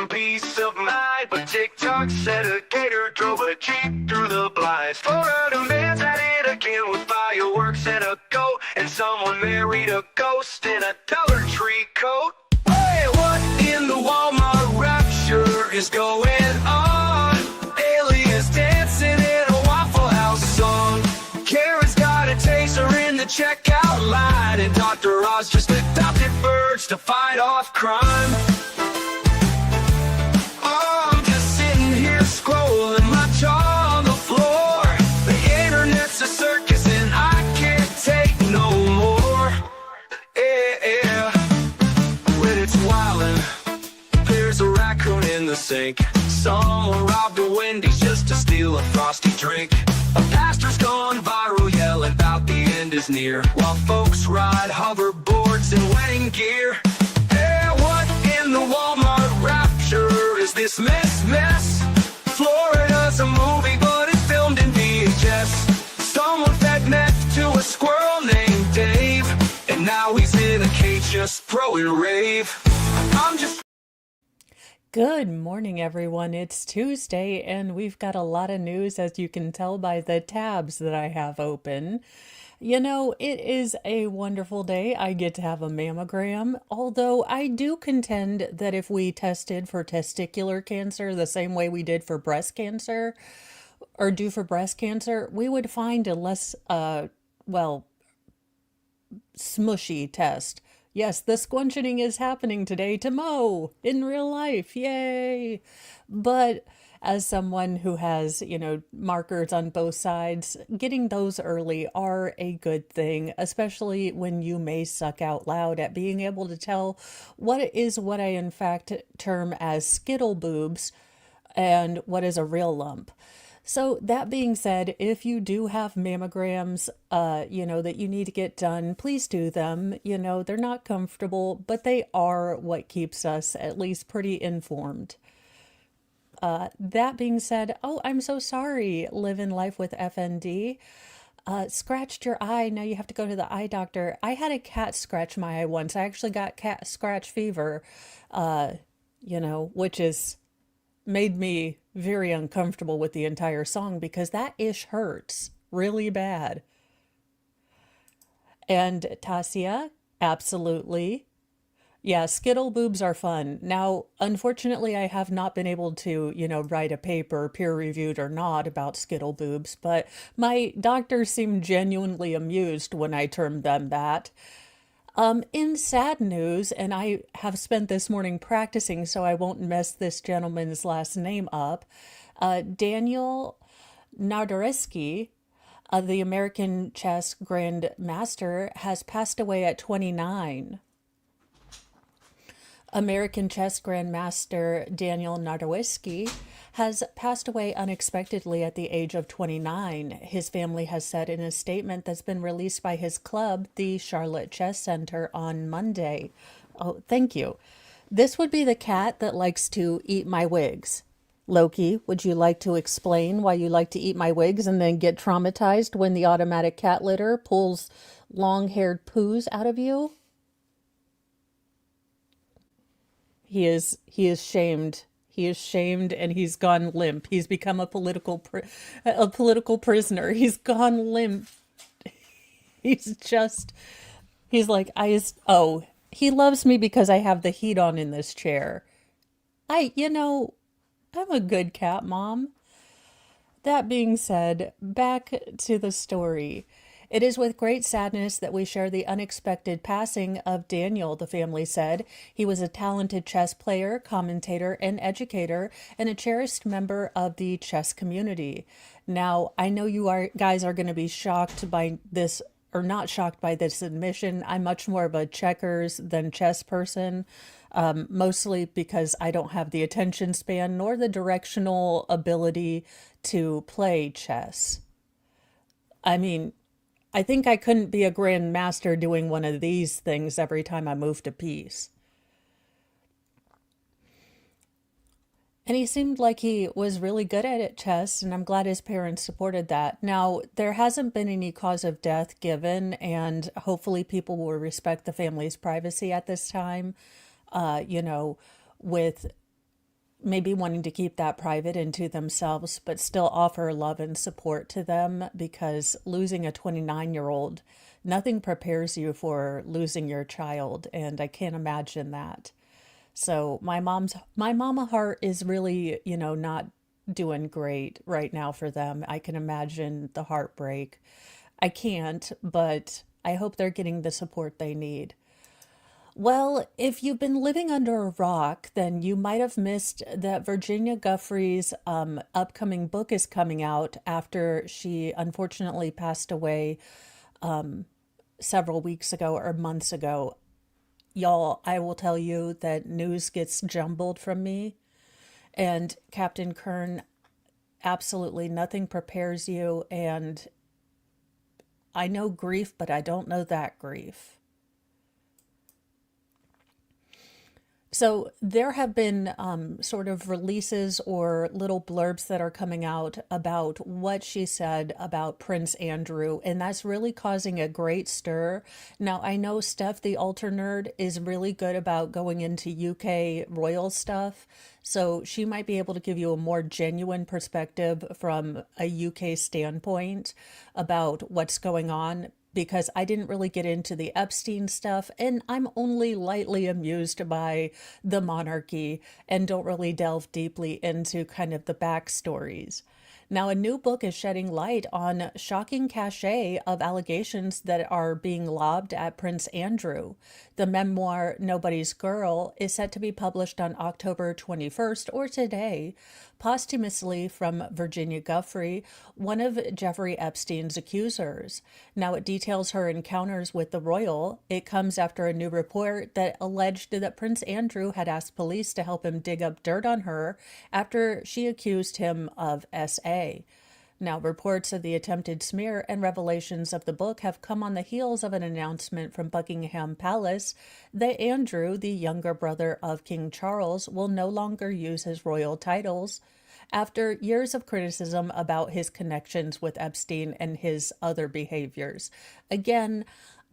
some peace of mind. But TikTok said a gator drove a Jeep through the blinds. Florida man's at it again with fireworks and a goat. And someone married a ghost in a Dollar Tree coat. Hey, what in the Walmart rapture is going on? Aliens dancing in a Waffle House song. Karen's got a taser in the checkout line. And Dr. Oz just adopted birds to fight off crime. Oh, I'm just sitting here scrolling, my jaw on the floor. The internet's a circus and I can't take no more. Yeah, when it's wildin', there's a raccoon in the sink. Someone robbed a Wendy's just to steal a frosty drink. A pastor's gone viral yelling about the end is near, while folks ride hoverboards in wedding gear. Hey, what in the Walmart rapture is this mess? Florida's a movie, but it's filmed in VHS. Someone fed meth to a squirrel named Dave, and now he's in a cage just throwing rave. I'm just... Good morning, everyone. It's Tuesday, and we've got a lot of news, as you can tell by the tabs that I have open. You know, it is a wonderful day. I get to have a mammogram, although I do contend that if we tested for testicular cancer the same way we did for breast cancer, or do for breast cancer, we would find a less, smushy test. Yes, the squunching is happening today to Mo in real life. Yay! But as someone who has, markers on both sides, getting those early are a good thing, especially when you may suck out loud at being able to tell what I in fact term as skittle boobs and what is a real lump. So that being said, if you do have mammograms, that you need to get done, please do them. They're not comfortable, but they are what keeps us at least pretty informed. That being said, oh, I'm so sorry, living life with FND. Scratched your eye, now you have to go to the eye doctor. I had a cat scratch my eye once. I actually got cat scratch fever, which is made me very uncomfortable with the entire song because that ish hurts really bad. And Tasia, absolutely. Yeah, skittle boobs are fun. Now, unfortunately, I have not been able to, write a paper, peer-reviewed or not, about skittle boobs, but my doctor seemed genuinely amused when I termed them that. In sad news, and I have spent this morning practicing so I won't mess this gentleman's last name up, Daniel Nardareski, the American chess grandmaster, has passed away at 29. American chess grandmaster Daniel Nardareski has passed away unexpectedly at the age of 29. His family has said in a statement that's been released by his club, the Charlotte Chess Center, on Monday. Oh, thank you. This would be the cat that likes to eat my wigs. Loki, would you like to explain why you like to eat my wigs and then get traumatized when the automatic cat litter pulls long-haired poos out of you? He is shamed. He is shamed and he's gone limp. He's become a political prisoner. He's gone limp. He's like, he loves me because I have the heat on in this chair. I'm a good cat mom. That being said, back to the story. It is with great sadness that we share the unexpected passing of Daniel, the family said. He was a talented chess player, commentator, and educator, and a cherished member of the chess community. Now, I know guys are going to be shocked by this, or not shocked by this admission. I'm much more of a checkers than chess person, mostly because I don't have the attention span nor the directional ability to play chess. I mean, I think I couldn't be a grandmaster doing one of these things every time I moved a piece. And he seemed like he was really good at chess, and I'm glad his parents supported that. Now, there hasn't been any cause of death given, and hopefully people will respect the family's privacy at this time, with maybe wanting to keep that private and to themselves, but still offer love and support to them because losing a 29-year-old, nothing prepares you for losing your child. And I can't imagine that. So my mama heart is really, not doing great right now for them. I can imagine the heartbreak. I can't, but I hope they're getting the support they need. Well, if you've been living under a rock, then you might have missed that Virginia Guffrey's upcoming book is coming out after she unfortunately passed away several weeks ago or months ago. Y'all, I will tell you that news gets jumbled from me. And Captain Kern, absolutely nothing prepares you. And I know grief, but I don't know that grief. So there have been sort of releases or little blurbs that are coming out about what she said about Prince Andrew, and that's really causing a great stir. Now, I know Steph, the altar nerd, is really good about going into UK royal stuff, so she might be able to give you a more genuine perspective from a UK standpoint about what's going on, because I didn't really get into the Epstein stuff, and I'm only lightly amused by the monarchy and don't really delve deeply into kind of the backstories. Now, a new book is shedding light on shocking cachet of allegations that are being lobbed at Prince Andrew. The memoir Nobody's Girl is set to be published on October 21st, or today, posthumously from Virginia Guffrey, one of Jeffrey Epstein's accusers. Now, it details her encounters with the royal. It comes after a new report that alleged that Prince Andrew had asked police to help him dig up dirt on her after she accused him of SA. Now, reports of the attempted smear and revelations of the book have come on the heels of an announcement from Buckingham Palace that Andrew, the younger brother of King Charles, will no longer use his royal titles after years of criticism about his connections with Epstein and his other behaviors. Again,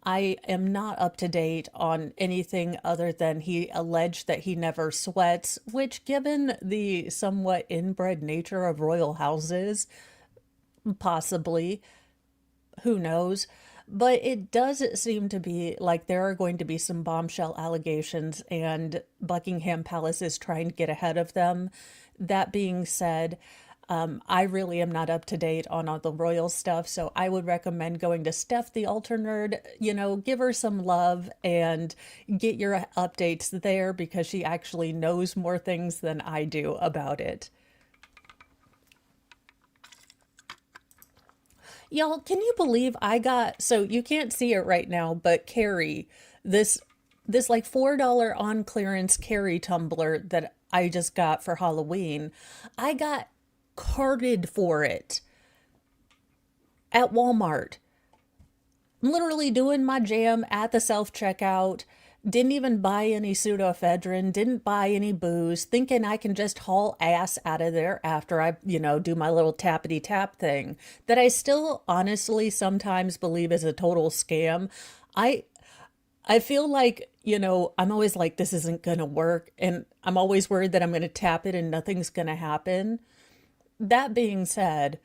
I am not up to date on anything other than he alleged that he never sweats, which, given the somewhat inbred nature of royal houses, possibly, who knows? But it does seem to be like there are going to be some bombshell allegations, and Buckingham Palace is trying to get ahead of them. That being said, I really am not up to date on all the royal stuff, so I would recommend going to Steph the Altar Nerd, give her some love and get your updates there because she actually knows more things than I do about it. Y'all, can you believe so you can't see it right now, but Carrie, this like $4 on clearance Carrie tumbler that I just got for Halloween, I got carded for it at Walmart. I'm literally doing my jam at the self-checkout. Didn't even buy any pseudoephedrine, didn't buy any booze, thinking I can just haul ass out of there after I, do my little tappity tap thing that I still honestly sometimes believe is a total scam. I I feel like, I'm always like, this isn't going to work. And I'm always worried that I'm going to tap it and nothing's going to happen. That being said,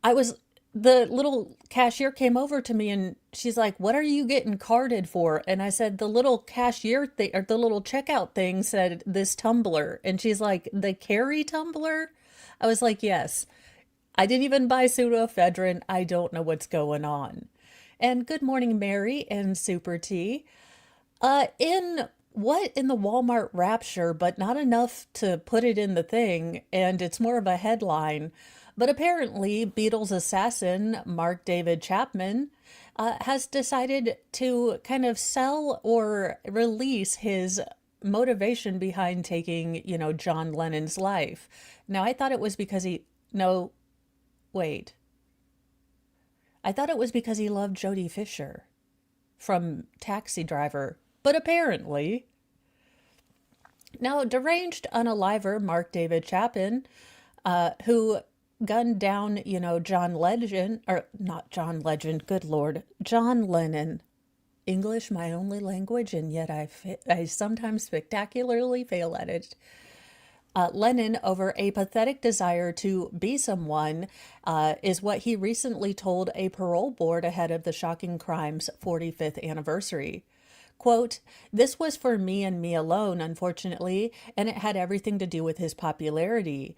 the little cashier came over to me and she's like, what are you getting carded for? And I said, the little cashier thing or the little checkout thing said this tumbler. And she's like, the carry tumbler? I was like, yes. I didn't even buy pseudoephedrine. I don't know what's going on. And good morning, Mary and Super T. In the Walmart rapture, but not enough to put it in the thing, and it's more of a headline. But apparently, Beatles assassin Mark David Chapman has decided to kind of sell or release his motivation behind taking, John Lennon's life. Now, I thought it was because no, wait. I thought it was because he loved Jodie Fisher from Taxi Driver, but apparently. Now, deranged unaliver Mark David Chapman, who gunned down, John Legend, or not John Legend, good Lord, John Lennon. English, my only language, and yet I sometimes spectacularly fail at it. Lenin, over a pathetic desire to be someone, is what he recently told a parole board ahead of the shocking crime's 45th anniversary. Quote, "This was for me and me alone, unfortunately, and it had everything to do with his popularity,"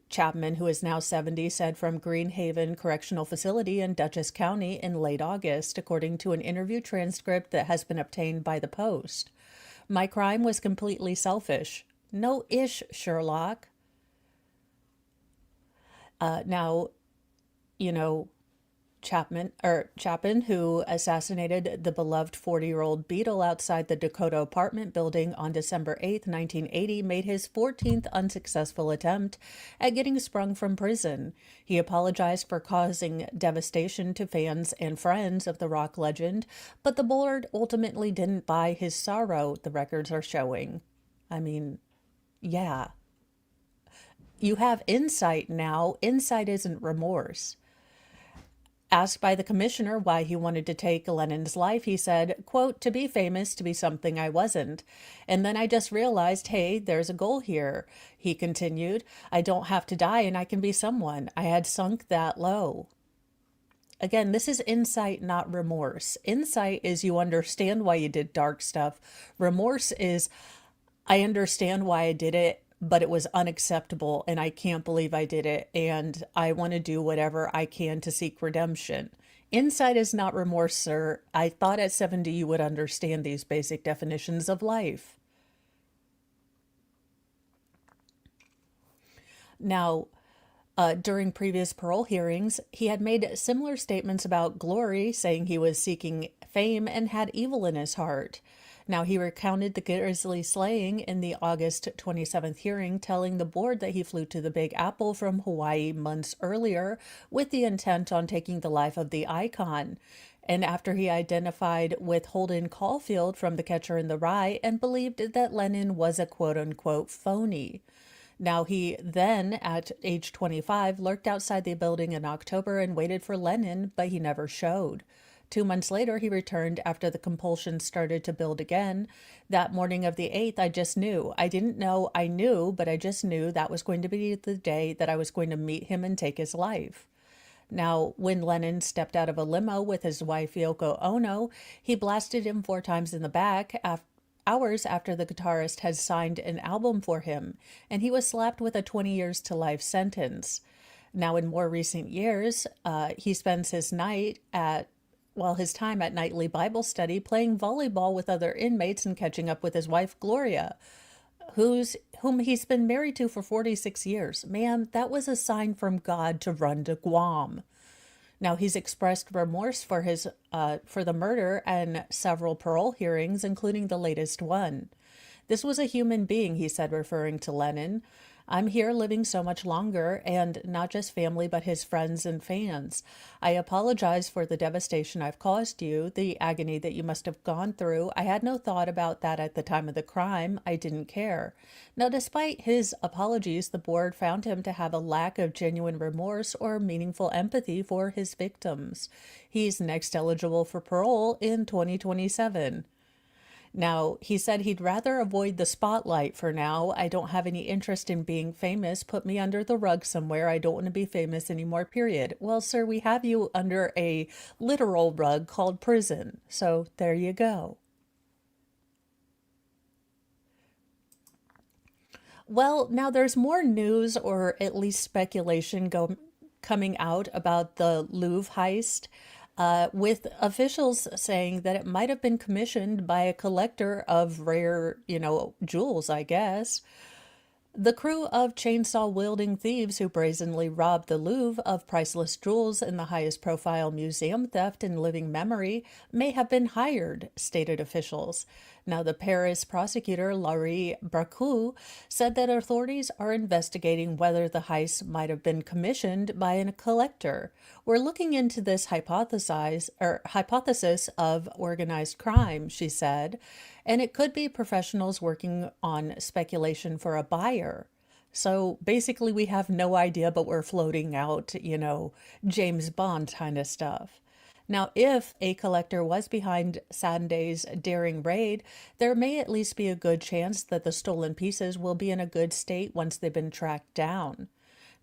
Chapman, who is now 70, said from Greenhaven Correctional Facility in Dutchess County in late August, according to an interview transcript that has been obtained by the Post. "My crime was completely selfish. No ish, Sherlock." Now, you know, Chapin, who assassinated the beloved 40-year-old Beatle outside the Dakota apartment building on December 8th, 1980, made his 14th unsuccessful attempt at getting sprung from prison. He apologized for causing devastation to fans and friends of the rock legend, but the board ultimately didn't buy his sorrow, the records are showing. I mean, yeah. You have insight now. Insight isn't remorse. Asked by the commissioner why he wanted to take Lenin's life, he said, quote, "To be famous, to be something I wasn't. And then I just realized, hey, there's a goal here." He continued, "I don't have to die and I can be someone. I had sunk that low." Again, this is insight, not remorse. Insight is you understand why you did dark stuff. Remorse is I understand why I did it, but it was unacceptable and I can't believe I did it and I want to do whatever I can to seek redemption. Insight is not remorse, sir. I thought at 70 you would understand these basic definitions of life. Now, during previous parole hearings, he had made similar statements about glory, saying he was seeking fame and had evil in his heart. Now, he recounted the grisly slaying in the August 27th hearing, telling the board that he flew to the Big Apple from Hawaii months earlier with the intent on taking the life of the icon. And after he identified with Holden Caulfield from The Catcher in the Rye and believed that Lennon was a quote-unquote phony. Now, he then, at age 25, lurked outside the building in October and waited for Lennon, but he never showed. 2 months later, he returned after the compulsion started to build again. That morning of the 8th, I just knew. I didn't know I knew, but I just knew that was going to be the day that I was going to meet him and take his life. Now, when Lennon stepped out of a limo with his wife Yoko Ono, he blasted him 4 times in the back hours after the guitarist had signed an album for him, and he was slapped with a 20 years to life sentence. Now, in more recent years, he spends his time at nightly Bible study playing volleyball with other inmates and catching up with his wife, Gloria, whom he's been married to for 46 years. Man, that was a sign from God to run to Guam. Now, he's expressed remorse for the murder and several parole hearings, including the latest one. "This was a human being," he said, referring to Lennon. "I'm here living so much longer, and not just family, but his friends and fans. I apologize for the devastation I've caused you, the agony that you must have gone through. I had no thought about that at the time of the crime. I didn't care." Now, despite his apologies, the board found him to have a lack of genuine remorse or meaningful empathy for his victims. He's next eligible for parole in 2027. Now, he said he'd rather avoid the spotlight for now. "I don't have any interest in being famous. Put me under the rug somewhere. I don't want to be famous anymore, period." Well, sir, we have you under a literal rug called prison. So there you go. Well, now there's more news, or at least speculation, coming out about the Louvre heist, with officials saying that it might have been commissioned by a collector of rare, jewels, I guess. The crew of chainsaw-wielding thieves who brazenly robbed the Louvre of priceless jewels in the highest-profile museum theft in living memory may have been hired, stated officials. Now, the Paris prosecutor, Laurie Bracu, said that authorities are investigating whether the heist might have been commissioned by a collector. "We're looking into this hypothesis of organized crime," she said, "and it could be professionals working on speculation for a buyer." So basically, we have no idea, but we're floating out, James Bond kind of stuff. Now, if a collector was behind Sunday's daring raid, there may at least be a good chance that the stolen pieces will be in a good state once they've been tracked down.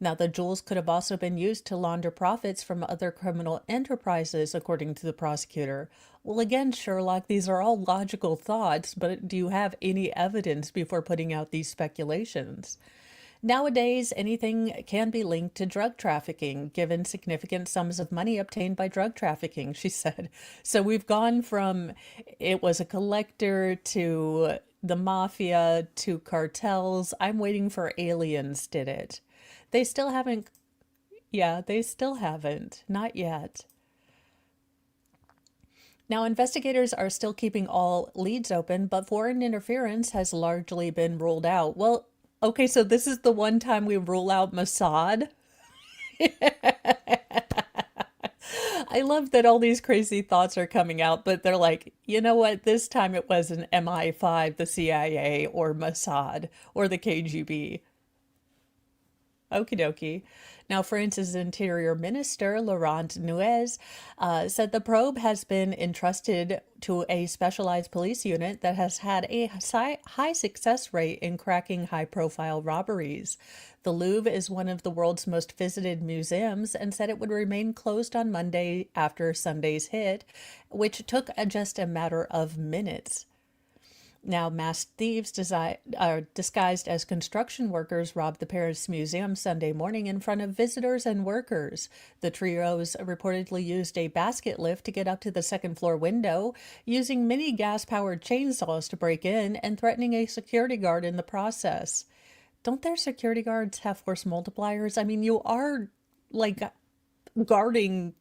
Now, the jewels could have also been used to launder profits from other criminal enterprises, according to the prosecutor. Well, again, Sherlock, these are all logical thoughts, but do you have any evidence before putting out these speculations? Nowadays, anything can be linked to drug trafficking, given significant sums of money obtained by drug trafficking, she said. So we've gone from it was a collector to the mafia to cartels. I'm waiting for aliens did it. They still haven't, yeah, they still haven't. Not yet. Now, investigators are still keeping all leads open, but foreign interference has largely been ruled out. Well, okay, so this is the one time we rule out Mossad. I love that all these crazy thoughts are coming out, but they're like, you know what? This time it was an MI5, the CIA, or Mossad, or the KGB. Okie dokie. Now, France's Interior Minister, Laurent Nunez, said the probe has been entrusted to a specialized police unit that has had a high success rate in cracking high-profile robberies. The Louvre is one of the world's most visited museums and said it would remain closed on Monday after Sunday's hit, which took just a matter of minutes. Now, masked thieves disguised as construction workers robbed the Paris Museum Sunday morning in front of visitors and workers. The trios reportedly used a basket lift to get up to the second floor window, using mini gas-powered chainsaws to break in and threatening a security guard in the process. Don't their security guards have force multipliers? I mean, you are like guarding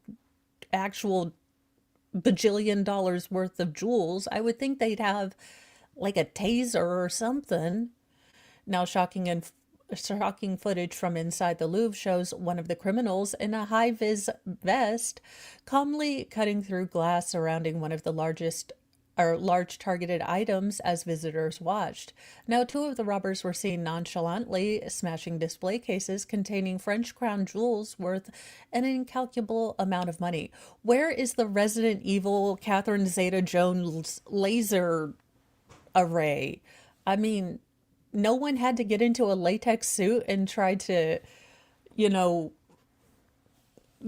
actual bajillion dollars worth of jewels. I would think they'd have like a taser or something. Now, shocking footage from inside the Louvre shows one of the criminals in a high-vis vest calmly cutting through glass surrounding one of the large targeted items as visitors watched. Now, two of the robbers were seen nonchalantly smashing display cases containing French crown jewels worth an incalculable amount of money. Where is the Resident Evil Catherine Zeta-Jones laser array? I mean, no one had to get into a latex suit and try to,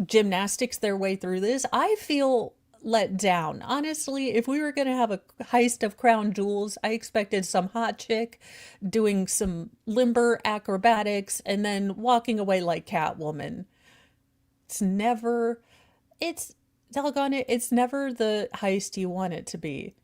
gymnastics their way through this. I feel let down. Honestly, if we were going to have a heist of crown jewels, I expected some hot chick doing some limber acrobatics and then walking away like Catwoman. Doggone it, it's never the heist you want it to be.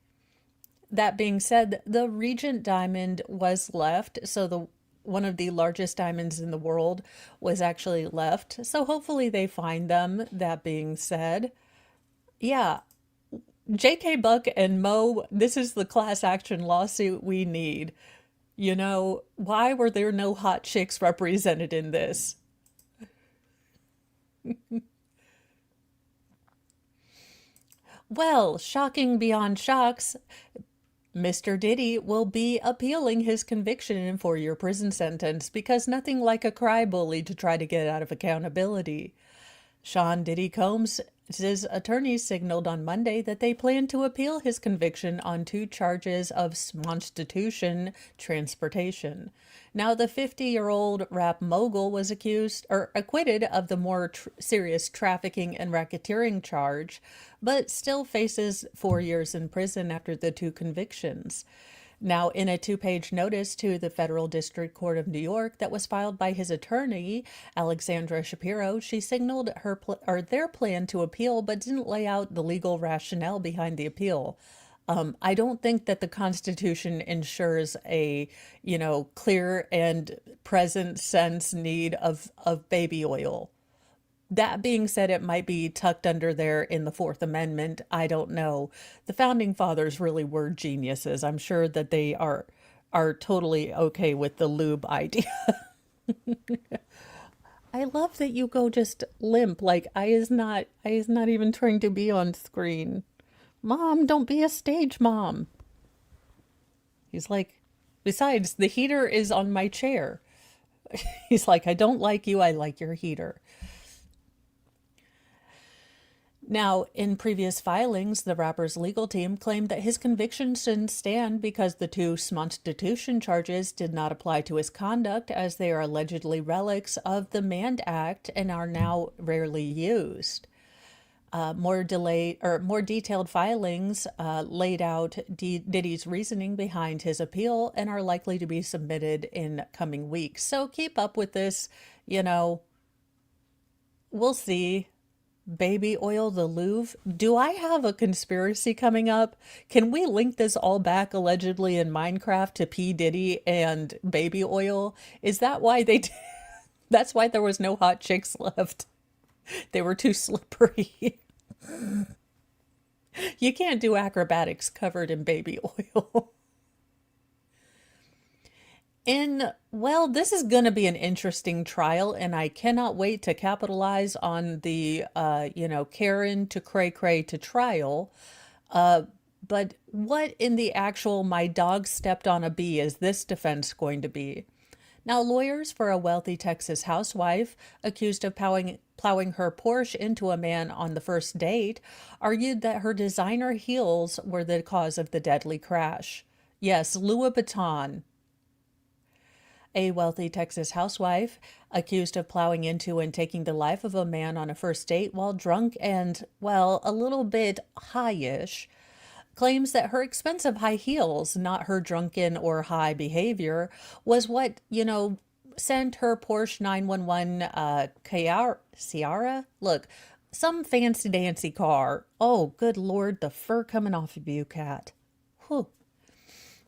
That being said, the Regent diamond was left, so one of the largest diamonds in the world was actually left. So hopefully they find them. That being said, yeah, J.K. Buck and Mo, this is the class action lawsuit we need. Why were there no hot chicks represented in this? Well, shocking beyond shocks, Mr. Diddy will be appealing his conviction and 4-year prison sentence because nothing like a cry bully to try to get out of accountability. Sean Diddy Combs' attorneys signaled on Monday that they plan to appeal his conviction on 2 charges of sponstitution transportation. Now, the 50-year-old rap mogul was acquitted of the more serious trafficking and racketeering charge, but still faces 4 years in prison after the 2 convictions. Now, in a 2-page notice to the Federal District Court of New York that was filed by his attorney, Alexandra Shapiro, she signaled their plan to appeal, but didn't lay out the legal rationale behind the appeal. I don't think that the Constitution ensures a, clear and present sense need of baby oil. That being said, it might be tucked under there in the Fourth Amendment. I don't know. The founding fathers really were geniuses. I'm sure that they are totally okay with the lube idea. I love that you go just limp. Like I is not even trying to be on screen. Mom, don't be a stage mom. He's like, besides, the heater is on my chair. He's like, I don't like you. I like your heater. Now, in previous filings, the rapper's legal team claimed that his conviction shouldn't stand because the two smonstitution charges did not apply to his conduct, as they are allegedly relics of the Mann Act and are now rarely used. More detailed filings laid out Diddy's reasoning behind his appeal and are likely to be submitted in coming weeks. So keep up with this. You know, we'll see. Baby oil, the Louvre. Do I have a conspiracy coming up? Can we link this all back allegedly in Minecraft to P. Diddy and baby oil? Is that why they did? That's why there was no hot chicks left. They were too slippery. You can't do acrobatics covered in baby oil. Well, this is going to be an interesting trial, and I cannot wait to capitalize on the, Karen to cray cray to trial. But what in the actual my dog stepped on a bee is this defense going to be? Now, lawyers for a wealthy Texas housewife accused of plowing her Porsche into a man on the first date argued that her designer heels were the cause of the deadly crash. Yes, Louis Vuitton. A wealthy Texas housewife accused of plowing into and taking the life of a man on a first date while drunk and, well, a little bit high-ish, claims that her expensive high heels, not her drunken or high behavior, was what, sent her Porsche 911 Ciara? Look, some fancy dancy car. Oh, good Lord, the fur coming off of you, cat. Whew.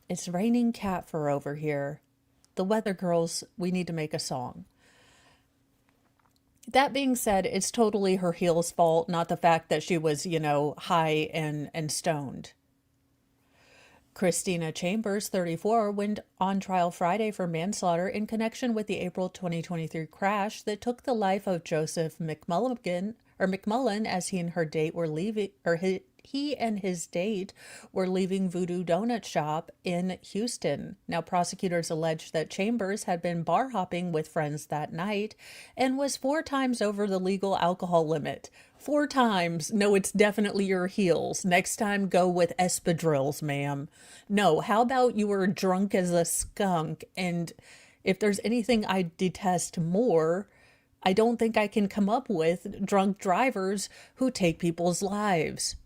It's raining cat fur over here. The weather girls, we need to make a song. That being said, it's totally her heels' fault, not the fact that she was, high and stoned. Christina Chambers, 34, went on trial Friday for manslaughter in connection with the April 2023 crash that took the life of Joseph McMullen as he and her date were leaving, he and his date were leaving Voodoo Donut Shop in Houston. Now, prosecutors allege that Chambers had been bar hopping with friends that night and was 4 times over the legal alcohol limit. 4 times. No, it's definitely your heels. Next time, go with espadrilles, ma'am. No, how about you were drunk as a skunk? And if there's anything I detest more, I don't think I can come up with drunk drivers who take people's lives.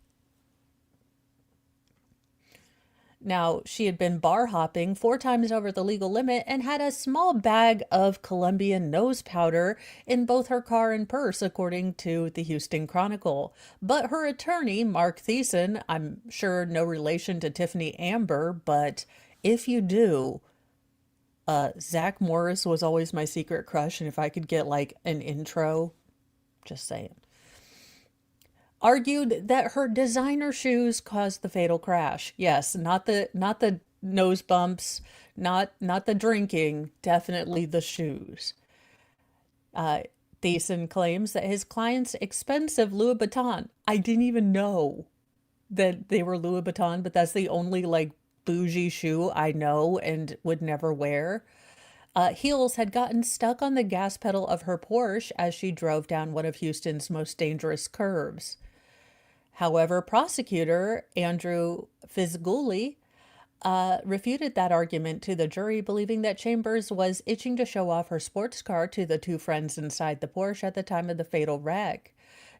Now, she had been bar hopping 4 times over the legal limit and had a small bag of Colombian nose powder in both her car and purse, according to the Houston Chronicle. But her attorney, Mark Thiessen, I'm sure no relation to Tiffany Amber, but if you do, Zach Morris was always my secret crush, and if I could get like an intro, just saying, argued that her designer shoes caused the fatal crash. Yes, not the nose bumps, not the drinking, definitely the shoes. Thiessen claims that his client's expensive Louis Vuitton, I didn't even know that they were Louis Vuitton, but that's the only like bougie shoe I know and would never wear. Heels had gotten stuck on the gas pedal of her Porsche as she drove down one of Houston's most dangerous curves. However, prosecutor Andrew Fizguli refuted that argument to the jury, believing that Chambers was itching to show off her sports car to the 2 friends inside the Porsche at the time of the fatal wreck.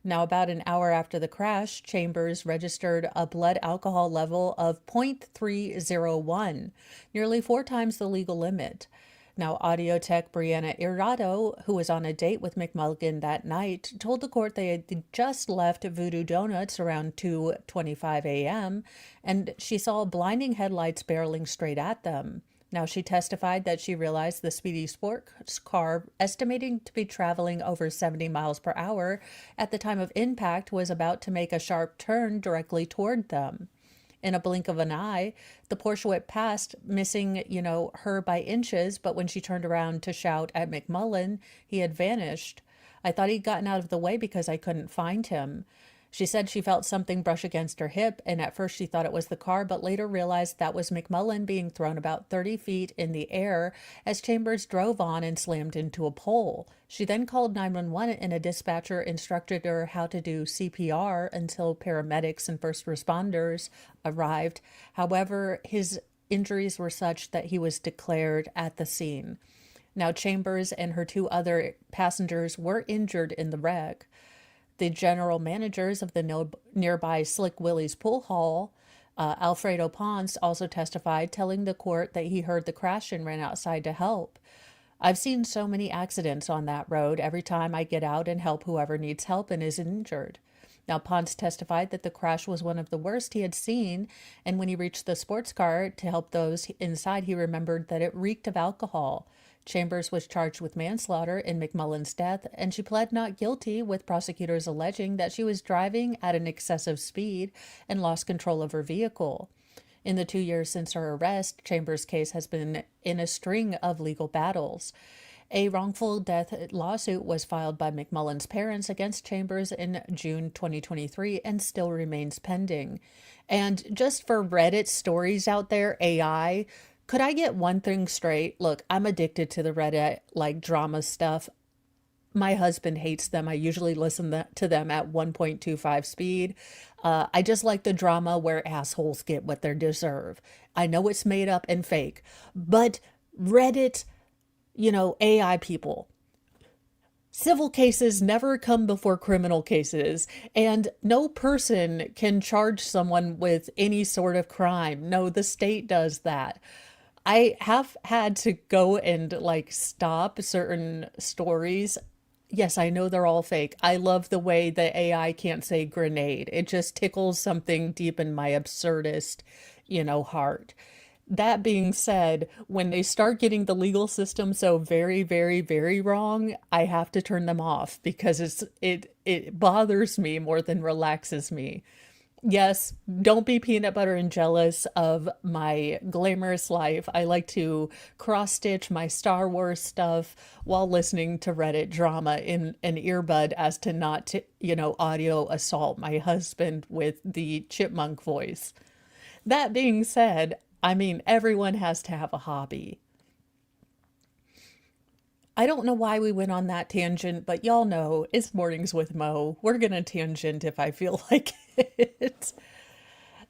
Now, about an hour after the crash, Chambers registered a blood alcohol level of 0.301, nearly 4 times the legal limit. Now, audio tech Brianna Irado, who was on a date with McMullen that night, told the court they had just left Voodoo Donuts around 2:25 a.m., and she saw blinding headlights barreling straight at them. Now, she testified that she realized the speedy sports car, estimating to be traveling over 70 miles per hour at the time of impact, was about to make a sharp turn directly toward them. In a blink of an eye, the Porsche whipped past, missing, her by inches, but when she turned around to shout at McMullen, he had vanished. I thought he'd gotten out of the way because I couldn't find him. She said she felt something brush against her hip, and at first she thought it was the car, but later realized that was McMullen being thrown about 30 feet in the air as Chambers drove on and slammed into a pole. She then called 911, and a dispatcher instructed her how to do CPR until paramedics and first responders arrived. However, his injuries were such that he was declared at the scene. Now, Chambers and her two other passengers were injured in the wreck. The general managers of the nearby Slick Willie's pool hall, Alfredo Ponce, also testified, telling the court that he heard the crash and ran outside to help. I've seen so many accidents on that road every time I get out and help whoever needs help and is injured. Now, Ponce testified that the crash was one of the worst he had seen, and when he reached the sports car to help those inside, he remembered that it reeked of alcohol. Chambers was charged with manslaughter in McMullen's death, and she pled not guilty, with prosecutors alleging that she was driving at an excessive speed and lost control of her vehicle. In the 2 years since her arrest, Chambers' case has been in a string of legal battles. A wrongful death lawsuit was filed by McMullen's parents against Chambers in June 2023 and still remains pending. And just for Reddit stories out there, AI, could I get one thing straight? Look, I'm addicted to the Reddit, like, drama stuff. My husband hates them. I usually listen to them at 1.25 speed. I just like the drama where assholes get what they deserve. I know it's made up and fake, but Reddit, AI people. Civil cases never come before criminal cases, and no person can charge someone with any sort of crime. No, the state does that. I have had to go and stop certain stories. Yes, I know they're all fake. I love the way the AI can't say grenade. It just tickles something deep in my absurdist, heart. That being said, when they start getting the legal system so very, very, very wrong, I have to turn them off because it bothers me more than relaxes me. Yes, don't be peanut butter and jealous of my glamorous life. I like to cross-stitch my Star Wars stuff while listening to Reddit drama in an earbud as to not to, audio assault my husband with the chipmunk voice. That being said, everyone has to have a hobby. I don't know why we went on that tangent, but y'all know it's Mornings with Mo. We're going to tangent if I feel like it.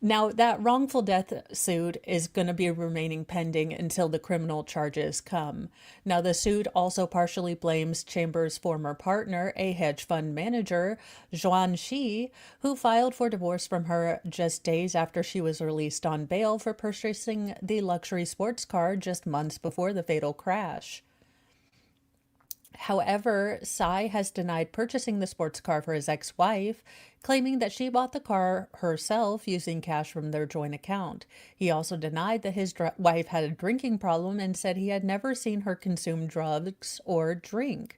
Now, that wrongful death suit is going to be remaining pending until the criminal charges come. Now, the suit also partially blames Chambers' former partner, a hedge fund manager, Zhuan Shi, who filed for divorce from her just days after she was released on bail for purchasing the luxury sports car just months before the fatal crash. However, Tsai has denied purchasing the sports car for his ex-wife, claiming that she bought the car herself using cash from their joint account. He also denied that his wife had a drinking problem and said he had never seen her consume drugs or drink.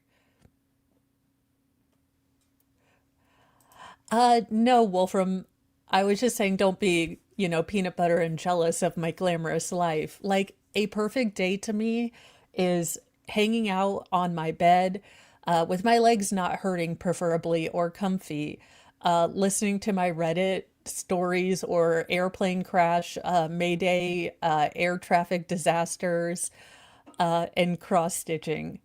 No, Wolfram, I was just saying don't be, peanut butter and jealous of my glamorous life. Like, a perfect day to me is hanging out on my bed with my legs not hurting, preferably, or comfy, listening to my Reddit stories or airplane crash, Mayday, air traffic disasters, and cross-stitching.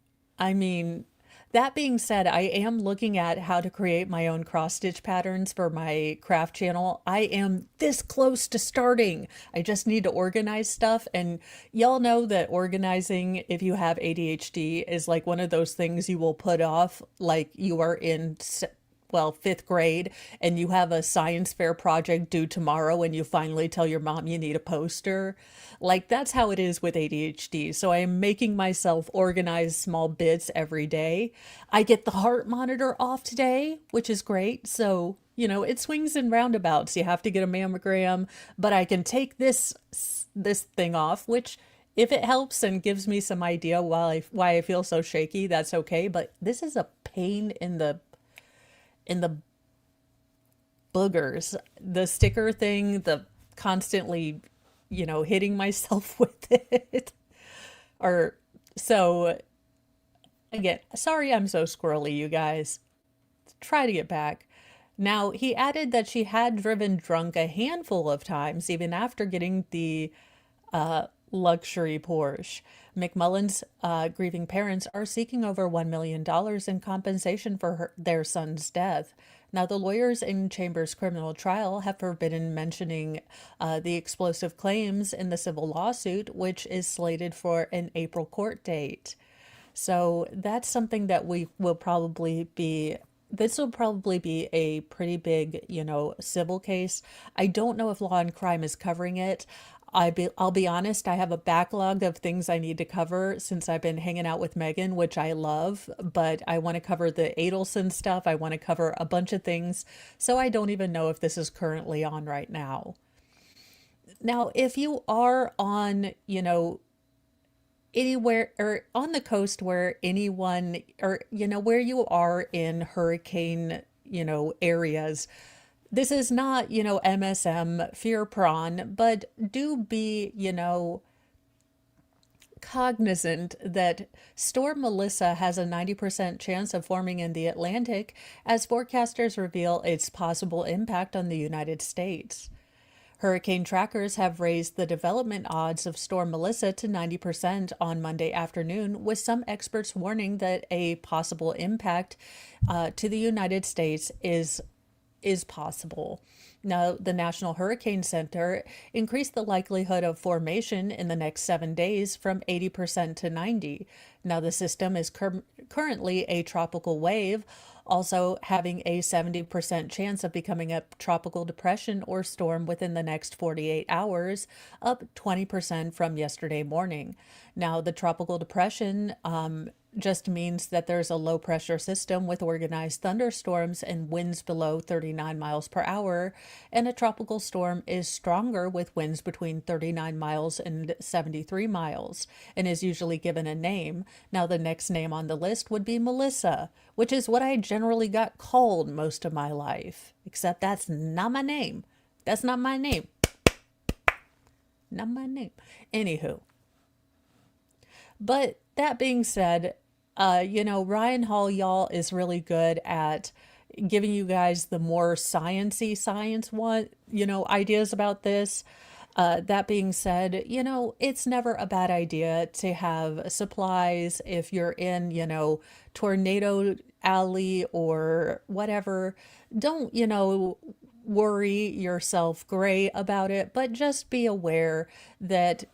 That being said, I am looking at how to create my own cross-stitch patterns for my craft channel. I am this close to starting. I just need to organize stuff. And y'all know that organizing, if you have ADHD, is like one of those things you will put off like you are in fifth grade and you have a science fair project due tomorrow and you finally tell your mom you need a poster. Like, that's how it is with ADHD. So I am making myself organize small bits every day. I get the heart monitor off today, which is great. So, it swings and roundabouts. You have to get a mammogram, but I can take this thing off, which, if it helps and gives me some idea why I feel so shaky, that's okay. But this is a pain in the boogers. The sticker thing, the constantly, hitting myself with it. So again, sorry I'm so squirrely, you guys. Try to get back. Now, he added that she had driven drunk a handful of times, even after getting the luxury Porsche. McMullen's grieving parents are seeking over $1 million in compensation for their son's death. Now, the lawyers in Chambers' criminal trial have forbidden mentioning the explosive claims in the civil lawsuit, which is slated for an April court date. So that's something that we will probably be. This will probably be a pretty big, civil case. I don't know if Law and Crime is covering it. I'll be honest, I have a backlog of things I need to cover since I've been hanging out with Megan, which I love, but I want to cover the Adelson stuff. I want to cover a bunch of things. So I don't even know if this is currently on right now. Now, if you are on, anywhere or on the coast where anyone or where you are in hurricane areas, this is not MSM fear prawn, but do be cognizant that Storm Melissa has a 90% chance of forming in the Atlantic as forecasters reveal its possible impact on the United States. Hurricane trackers have raised the development odds of Storm Melissa to 90% on Monday afternoon, with some experts warning that a possible impact to the United States is possible. Now, the National Hurricane Center increased the likelihood of formation in the next 7 days from 80% to 90%. Now, the system is currently a tropical wave, also having a 70% chance of becoming a tropical depression or storm within the next 48 hours, up 20% from yesterday morning. Now, the tropical depression just means that there's a low pressure system with organized thunderstorms and winds below 39 miles per hour, and a tropical storm is stronger with winds between 39 miles and 73 miles and is usually given a name. Now, the next name on the list would be Melissa, which is what I generally got called most of my life, except that's not my name. That's not my name. Not my name. Anywho. But that being said, Ryan Hall, y'all, is really good at giving you guys the more sciencey science ideas about this. That being said, it's never a bad idea to have supplies if you're in, tornado alley or whatever. Don't, worry yourself gray about it, but just be aware that,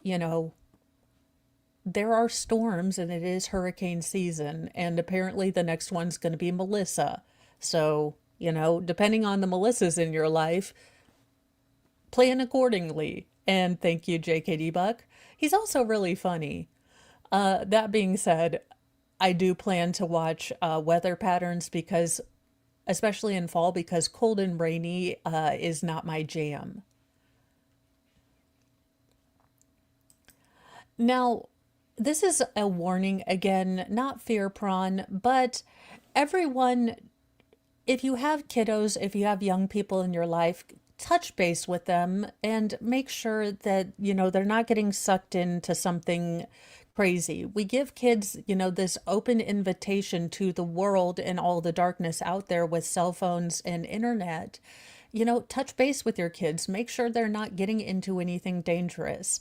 there are storms and it is hurricane season, and apparently the next one's going to be Melissa. So, depending on the Melissas in your life, plan accordingly. And thank you, JKD Buck. He's also really funny. That being said, I do plan to watch weather patterns because, especially in fall, because cold and rainy is not my jam. Now, this is a warning again, not fear prawn, but everyone, if you have kiddos, if you have young people in your life, touch base with them and make sure that, they're not getting sucked into something crazy. We give kids, this open invitation to the world and all the darkness out there with cell phones and internet. Touch base with your kids. Make sure they're not getting into anything dangerous.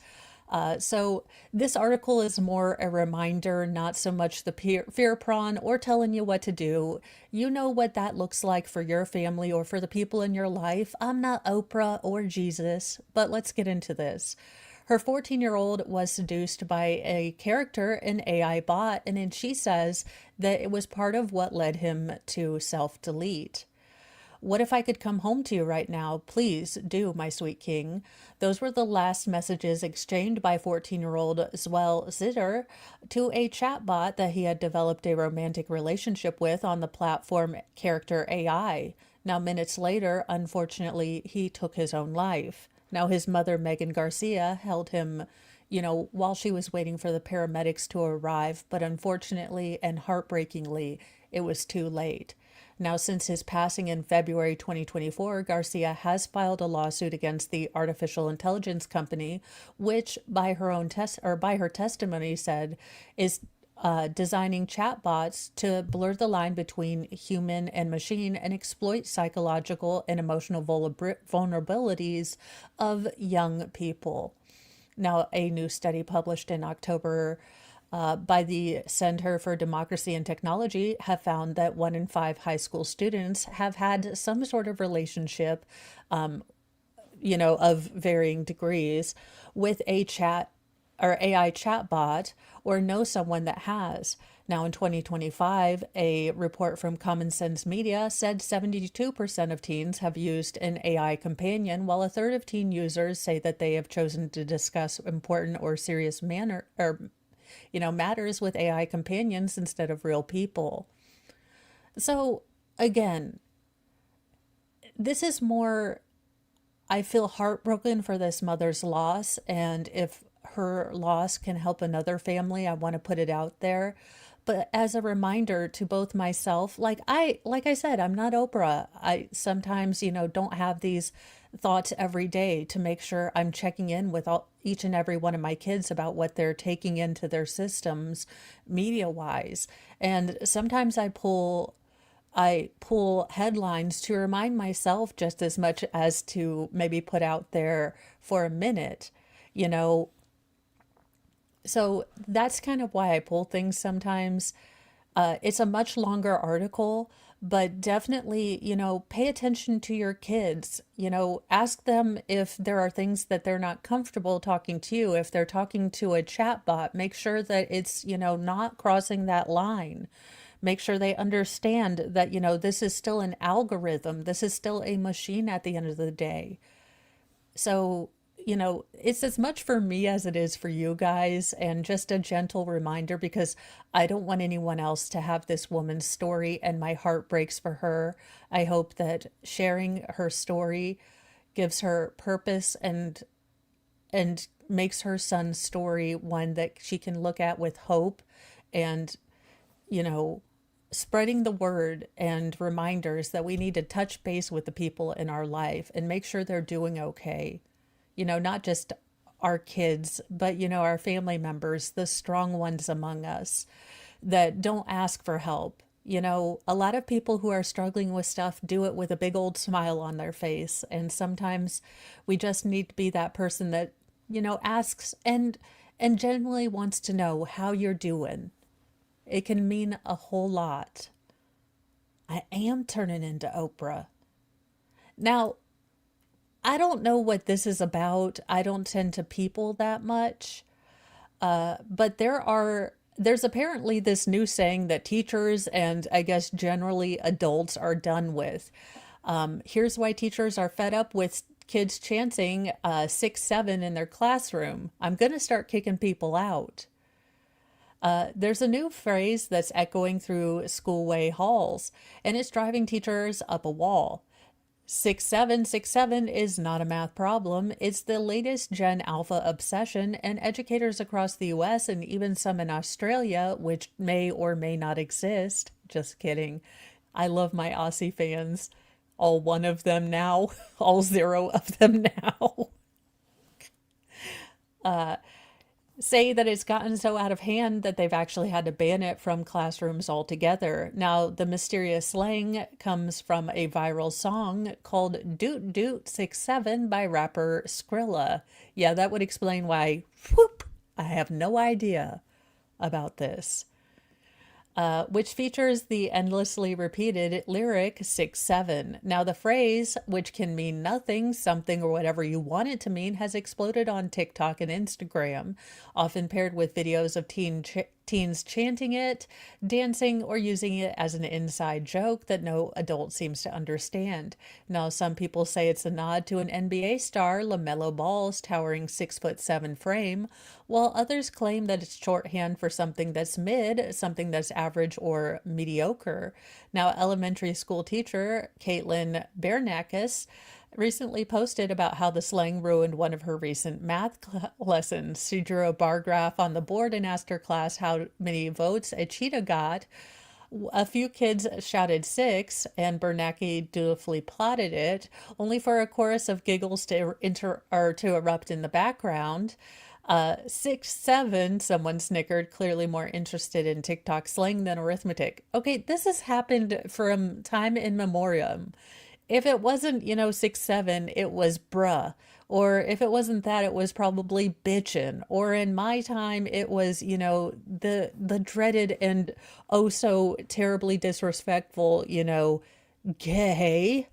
So this article is more a reminder, not so much the fear prawn or telling you what to do. You know what that looks like for your family or for the people in your life. I'm not Oprah or Jesus, but let's get into this. Her 14-year-old was seduced by a character, an AI bot, and then she says that it was part of what led him to self-delete. What if I could come home to you right now? Please do, my sweet king. Those were the last messages exchanged by 14-year-old Zwell Zitter to a chatbot that he had developed a romantic relationship with on the platform Character AI. Now, minutes later, unfortunately, he took his own life. Now, his mother, Megan Garcia, held him, while she was waiting for the paramedics to arrive, but unfortunately and heartbreakingly, it was too late. Now, since his passing in February 2024, Garcia has filed a lawsuit against the artificial intelligence company, which, by her own by her testimony, said is designing chatbots to blur the line between human and machine and exploit psychological and emotional vulnerabilities of young people. Now, a new study published in October by the Center for Democracy and Technology have found that 1 in 5 high school students have had some sort of relationship, of varying degrees with a chat or AI chatbot or know someone that has. Now, in 2025, a report from Common Sense Media said 72% of teens have used an AI companion, while a third of teen users say that they have chosen to discuss important or serious matters with AI companions instead of real people. So, again, this is more, I feel heartbroken for this mother's loss, and if her loss can help another family, I want to put it out there. But as a reminder to both myself, like I said, I'm not Oprah. I sometimes, don't have these thoughts every day to make sure I'm checking in with each and every one of my kids about what they're taking into their systems media wise. And sometimes I pull headlines to remind myself just as much as to maybe put out there for a minute, you know. So that's kind of why I pull things sometimes. It's a much longer article, but definitely, pay attention to your kids. Ask them if there are things that they're not comfortable talking to you. If they're talking to a chatbot, make sure that it's, not crossing that line. Make sure they understand that, this is still an algorithm. This is still a machine at the end of the day. So, it's as much for me as it is for you guys, and just a gentle reminder because I don't want anyone else to have this woman's story, and my heart breaks for her. I hope that sharing her story gives her purpose and makes her son's story one that she can look at with hope and, you know, spreading the word and reminders that we need to touch base with the people in our life and make sure they're doing okay. Not just our kids, but, our family members, the strong ones among us that don't ask for help. A lot of people who are struggling with stuff do it with a big old smile on their face. And sometimes we just need to be that person that, asks and genuinely wants to know how you're doing. It can mean a whole lot. I am turning into Oprah. Now, I don't know what this is about. I don't tend to people that much. But there's apparently this new saying that teachers and I guess generally adults are done with. Here's why teachers are fed up with kids chanting 6-7 in their classroom. I'm going to start kicking people out. There's a new phrase that's echoing through schoolway halls, and it's driving teachers up a wall. 6-7 is not a math problem. It's the latest Gen Alpha obsession, and educators across the US and even some in Australia, which may or may not exist. Just kidding. I love my Aussie fans. All one of them now, all zero of them now. Say that it's gotten so out of hand that they've actually had to ban it from classrooms altogether. Now, the mysterious slang comes from a viral song called Doot Doot 6-7 by rapper Skrilla. Yeah, that would explain why, whoop, I have no idea about this. Which features the endlessly repeated lyric 6-7. Now, the phrase, which can mean nothing, something, or whatever you want it to mean, has exploded on TikTok and Instagram, often paired with videos of teens chanting it, dancing, or using it as an inside joke that no adult seems to understand. Now, some people say it's a nod to an NBA star, LaMelo Ball's towering 6'7" frame, while others claim that it's shorthand for something that's mid, something that's average or mediocre. Now, elementary school teacher Caitlin Bernakis recently posted about how the slang ruined one of her recent math lessons. She drew a bar graph on the board and asked her class how many votes a cheetah got. A few kids shouted 6, and Bernanke dutifully plotted it, only for a chorus of giggles to erupt in the background. 6'7", someone snickered, clearly more interested in TikTok slang than arithmetic. Okay, this has happened from time in memoriam. If it wasn't, 6'7", it was bruh. Or if it wasn't that, it was probably bitchin'. Or in my time, it was, the dreaded and oh so terribly disrespectful, gay,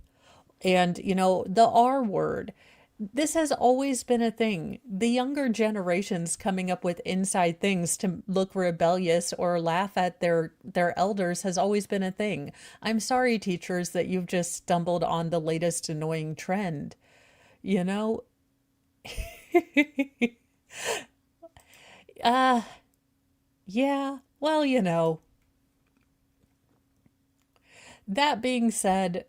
and the R word. This has always been a thing. The younger generations coming up with inside things to look rebellious or laugh at their elders has always been a thing. I'm sorry, teachers, that you've just stumbled on the latest annoying trend. You know? uh yeah, well, that being said,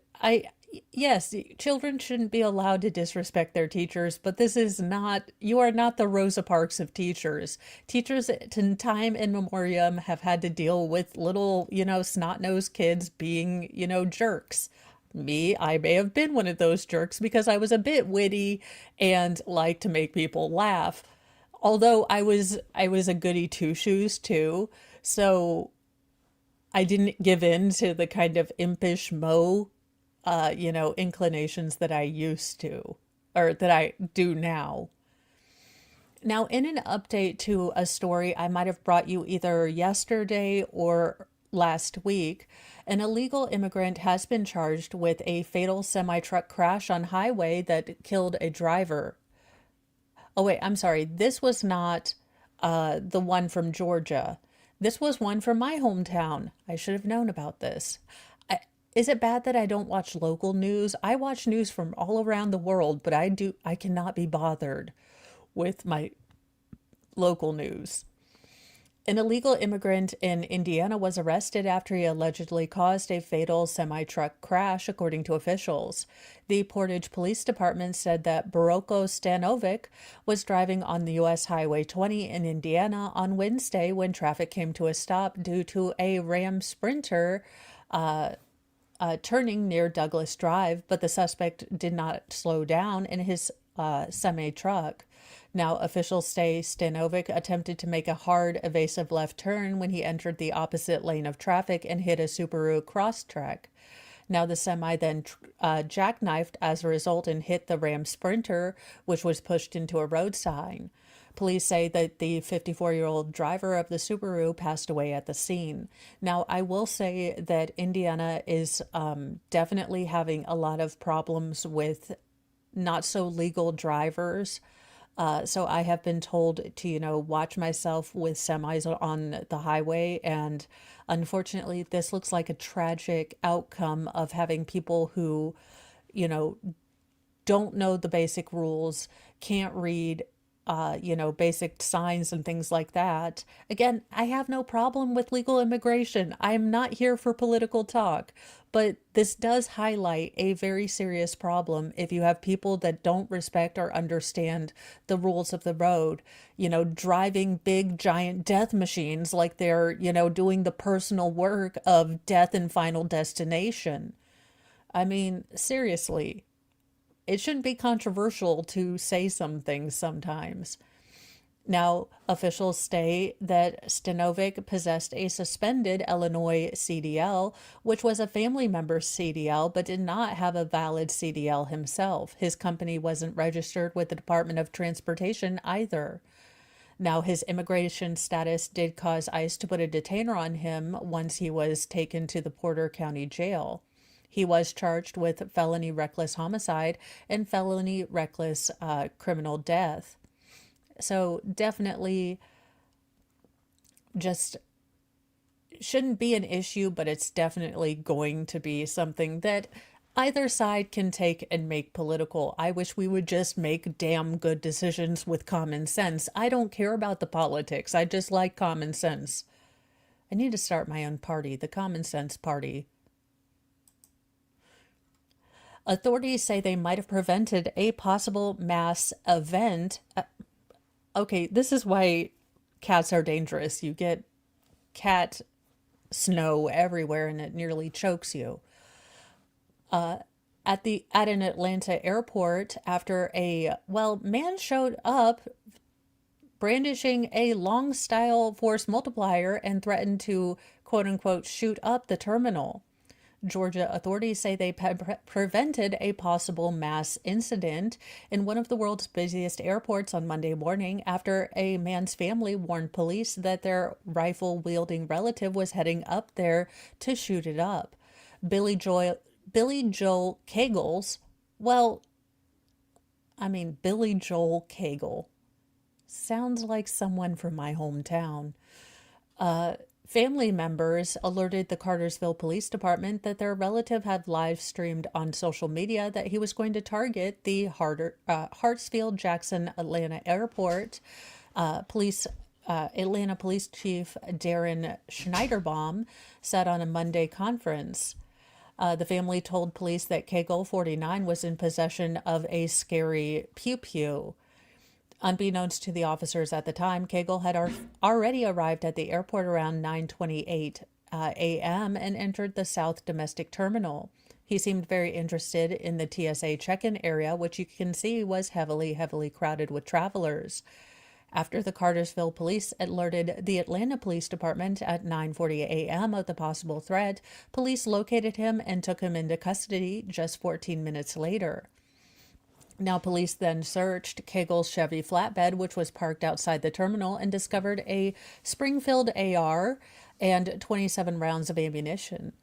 yes, children shouldn't be allowed to disrespect their teachers, but this is not, you are not the Rosa Parks of teachers. Teachers in time in memoriam have had to deal with little, snot-nosed kids being, jerks. Me, I may have been one of those jerks because I was a bit witty and liked to make people laugh. Although I was a goody two-shoes too, so I didn't give in to the kind of impish inclinations that I used to, or that I do now. Now, in an update to a story I might have brought you either yesterday or last week, an illegal immigrant has been charged with a fatal semi-truck crash on highway that killed a driver. Oh, wait, I'm sorry. This was not the one from Georgia. This was one from my hometown. I should have known about this. Is it bad that I don't watch local news? I watch news from all around the world, but I cannot be bothered with my local news. An illegal immigrant in Indiana was arrested after he allegedly caused a fatal semi-truck crash, according to officials. The Portage Police Department said that Boroko Stanovic was driving on the U.S. Highway 20 in Indiana on Wednesday when traffic came to a stop due to a Ram Sprinter turning near Douglas Drive, but the suspect did not slow down in his semi-truck. Now, officials say Stanovic attempted to make a hard, evasive left turn when he entered the opposite lane of traffic and hit a Subaru Crosstrek. Now, the semi then jackknifed as a result and hit the Ram Sprinter, which was pushed into a road sign. Police say that the 54-year-old driver of the Subaru passed away at the scene. Now, I will say that Indiana is definitely having a lot of problems with not so legal drivers. So I have been told to, watch myself with semis on the highway. And unfortunately, this looks like a tragic outcome of having people who, you know, don't know the basic rules, can't read, basic signs and things like that. Again, I have no problem with legal immigration. I'm not here for political talk, but this does highlight a very serious problem if you have people that don't respect or understand the rules of the road, driving big giant death machines like they're, doing the personal work of death and final destination. I mean, seriously, it shouldn't be controversial to say some things sometimes. Now, officials state that Stanovic possessed a suspended Illinois CDL, which was a family member's CDL, but did not have a valid CDL himself. His company wasn't registered with the Department of Transportation either. Now, his immigration status did cause ICE to put a detainer on him once he was taken to the Porter County Jail. He was charged with felony reckless homicide and felony reckless criminal death. So definitely just shouldn't be an issue, but it's definitely going to be something that either side can take and make political. I wish we would just make damn good decisions with common sense. I don't care about the politics. I just like common sense. I need to start my own party, the Common Sense Party. Authorities say they might have prevented a possible mass event. Okay, this is why cats are dangerous. You get cat snow everywhere and it nearly chokes you. At an Atlanta airport after man showed up brandishing a long style force multiplier and threatened to quote unquote shoot up the terminal. Georgia authorities say they prevented a possible mass incident in one of the world's busiest airports on Monday morning after a man's family warned police that their rifle wielding relative was heading up there to shoot it up. Billy Joel Kegels, well, Billy Joel Kegel sounds like someone from my hometown. Family members alerted the Cartersville Police Department that their relative had live streamed on social media that he was going to target the Hartsfield-Jackson Atlanta Airport. Atlanta Police Chief Darren Schneiderbaum said on a Monday conference. The family told police that Kegel, 49, was in possession of a scary pew-pew. Unbeknownst to the officers at the time, Kegel had already arrived at the airport around 9:28 a.m. and entered the South Domestic Terminal. He seemed very interested in the TSA check-in area, which you can see was heavily crowded with travelers. After the Cartersville police alerted the Atlanta Police Department at 9:40 a.m. of the possible threat, police located him and took him into custody just 14 minutes later. Now, police then searched Kegel's Chevy flatbed, which was parked outside the terminal, and discovered a Springfield AR and 27 rounds of ammunition.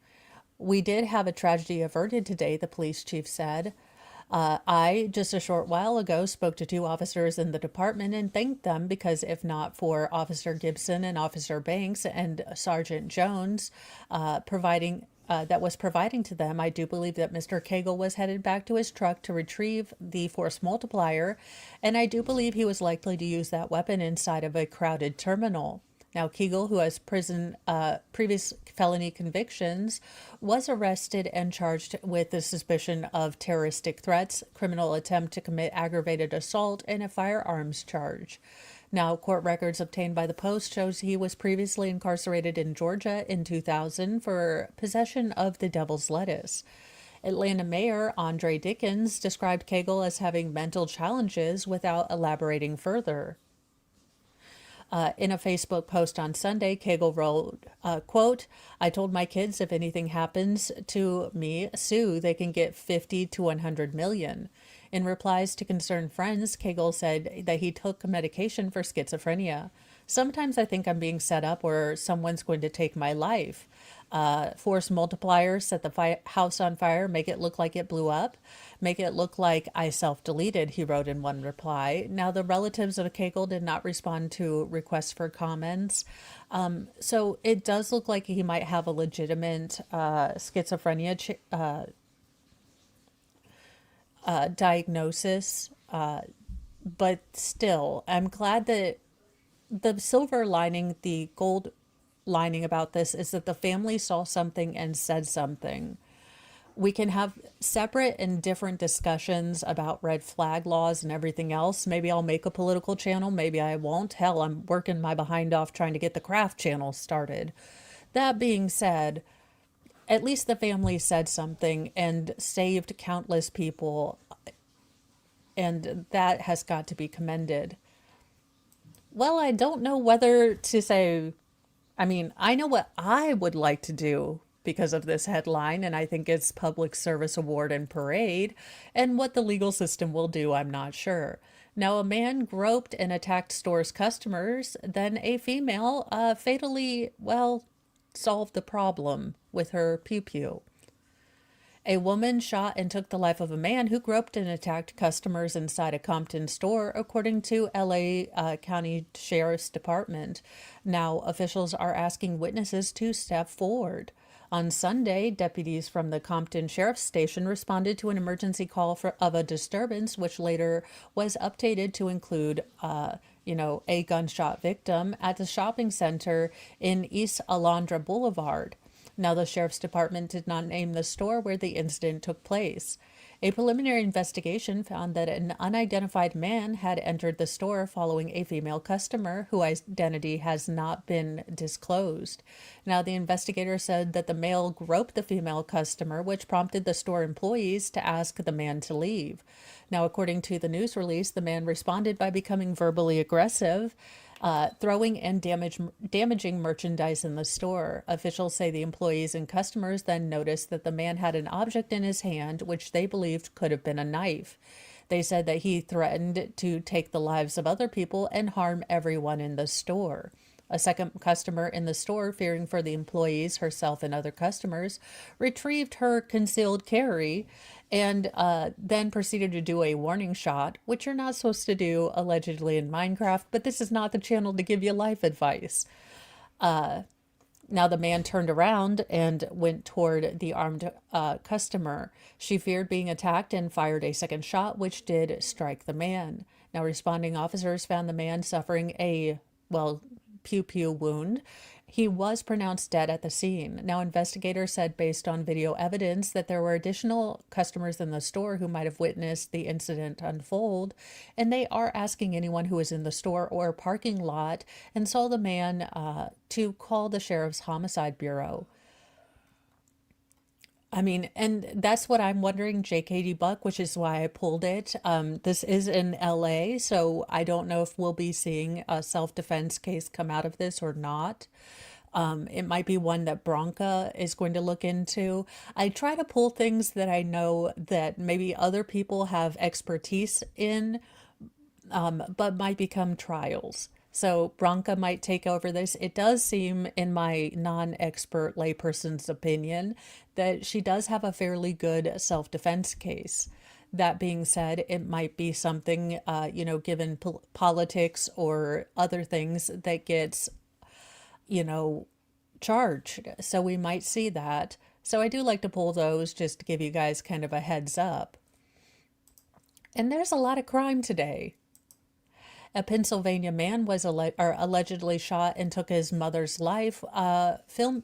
We did have a tragedy averted today, the police chief said. I, just a short while ago, spoke to 2 officers in the department and thanked them because if not for Officer Gibson and Officer Banks and Sergeant Jones providing to them, I do believe that Mr. Kegel was headed back to his truck to retrieve the force multiplier, and I do believe he was likely to use that weapon inside of a crowded terminal. Now, Kegel, who has previous felony convictions, was arrested and charged with the suspicion of terroristic threats, criminal attempt to commit aggravated assault, and a firearms charge. Now, court records obtained by the Post shows he was previously incarcerated in Georgia in 2000 for possession of the devil's lettuce. Atlanta Mayor Andre Dickens described Kegel as having mental challenges without elaborating further. In a Facebook post on Sunday, Kegel wrote, quote, I told my kids if anything happens to me, sue, they can get 50 to 100 million. In replies to concerned friends, Kegel said that he took medication for schizophrenia. Sometimes I think I'm being set up or someone's going to take my life. Force multipliers set the house on fire, make it look like it blew up, make it look like I self-deleted, he wrote in one reply. Now, the relatives of Kegel did not respond to requests for comments. So it does look like he might have a legitimate schizophrenia diagnosis. But still, I'm glad that the silver lining, the gold lining about this is that the family saw something and said something. We can have separate and different discussions about red flag laws and everything else. Maybe I'll make a political channel. Maybe I won't. Hell, I'm working my behind off trying to get the craft channel started. That being said, at least the family said something and saved countless people. And that has got to be commended. Well, I don't know whether to say, I know what I would like to do because of this headline, and I think it's public service award and parade, and what the legal system will do, I'm not sure. Now, a man groped and attacked store's customers, then a female fatally, solved the problem with her pew-pew. A woman shot and took the life of a man who groped and attacked customers inside a Compton store, according to LA County Sheriff's Department. Now, officials are asking witnesses to step forward. On Sunday, deputies from the Compton Sheriff's Station responded to an emergency call of a disturbance, which later was updated to include, a gunshot victim at the shopping center in East Alondra Boulevard. Now, the Sheriff's Department did not name the store where the incident took place. A preliminary investigation found that an unidentified man had entered the store following a female customer whose identity has not been disclosed. Now, the investigator said that the male groped the female customer, which prompted the store employees to ask the man to leave. Now, according to the news release, the man responded by becoming verbally aggressive, throwing and damaging merchandise in the store. Officials say the employees and customers then noticed that the man had an object in his hand, which they believed could have been a knife. They said that he threatened to take the lives of other people and harm everyone in the store. A second customer in the store, fearing for the employees, herself, and other customers, retrieved her concealed carry and then proceeded to do a warning shot, which you're not supposed to do allegedly in Minecraft, but this is not the channel to give you life advice. Now the man turned around and went toward the armed customer. She feared being attacked and fired a second shot, which did strike the man. Now responding officers found the man suffering a, well, pew-pew wound. He was pronounced dead at the scene. Now, investigators said based on video evidence that there were additional customers in the store who might have witnessed the incident unfold, and they are asking anyone who was in the store or parking lot and saw the man to call the Sheriff's Homicide Bureau. I mean, and that's what I'm wondering, JKD Buck, which is why I pulled it. This is in LA, so I don't know if we'll be seeing a self-defense case come out of this or not. It might be one that Bronca is going to look into. I try to pull things that I know that maybe other people have expertise in, but might become trials. So Bronca might take over this. It does seem, in my non-expert layperson's opinion, that she does have a fairly good self-defense case. That being said, it might be something, given politics or other things that gets, charged. So we might see that. So I do like to pull those just to give you guys kind of a heads up. And there's a lot of crime today. A Pennsylvania man was allegedly shot and took his mother's life filmed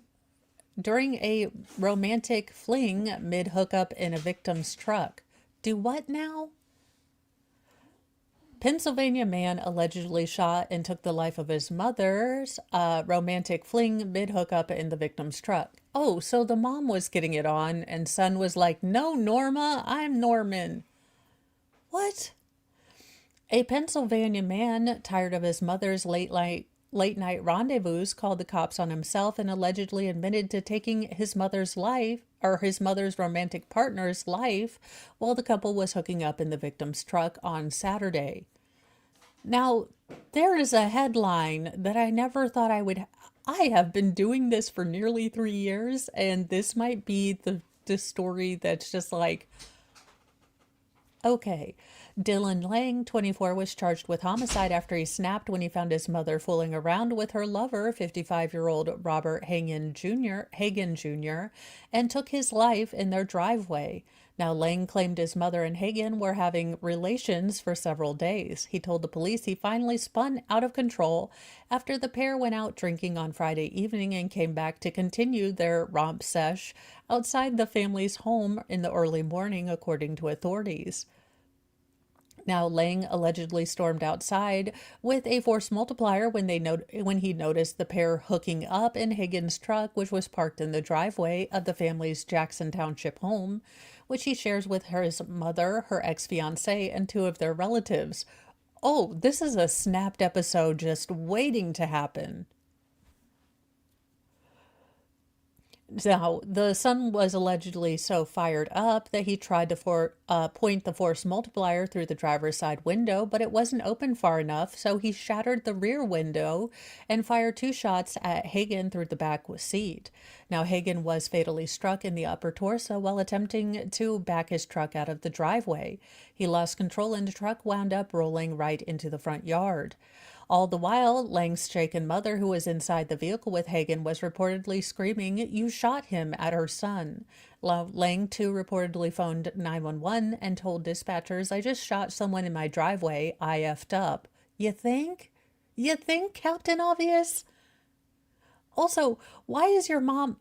during a romantic fling mid-hookup in a victim's truck. Do what now? Pennsylvania man allegedly shot and took the life of his mother's romantic fling mid-hookup in the victim's truck. Oh, so the mom was getting it on and son was like, "No, Norma, I'm Norman." What? A Pennsylvania man, tired of his mother's late night rendezvous, called the cops on himself and allegedly admitted to taking his mother's life, or his mother's romantic partner's life, while the couple was hooking up in the victim's truck on Saturday. Now, there is a headline that I never thought I would. I have been doing this for nearly 3 years, and this might be the story that's just like, okay. Dylan Lang, 24, was charged with homicide after he snapped when he found his mother fooling around with her lover, 55-year-old Robert Hagen Jr., and took his life in their driveway. Now, Lang claimed his mother and Hagen were having relations for several days. He told the police he finally spun out of control after the pair went out drinking on Friday evening and came back to continue their romp sesh outside the family's home in the early morning, according to authorities. Now, Lang allegedly stormed outside with a force multiplier when he noticed the pair hooking up in Hagen's truck, which was parked in the driveway of the family's Jackson Township home, which he shares with his mother, her ex-fiancé, and 2 of their relatives. Oh, this is a snapped episode just waiting to happen. Now, the son was allegedly so fired up that he tried to point the force multiplier through the driver's side window, but it wasn't open far enough, so he shattered the rear window and fired 2 shots at Hagen through the back seat. Now, Hagen was fatally struck in the upper torso while attempting to back his truck out of the driveway. He lost control and the truck wound up rolling right into the front yard. All the while, Lang's shaken mother, who was inside the vehicle with Hagen, was reportedly screaming, "You shot him," at her son. Lang, too, reportedly phoned 911 and told dispatchers, "I just shot someone in my driveway. I effed up." You think? You think, Captain Obvious? Also, why is your mom...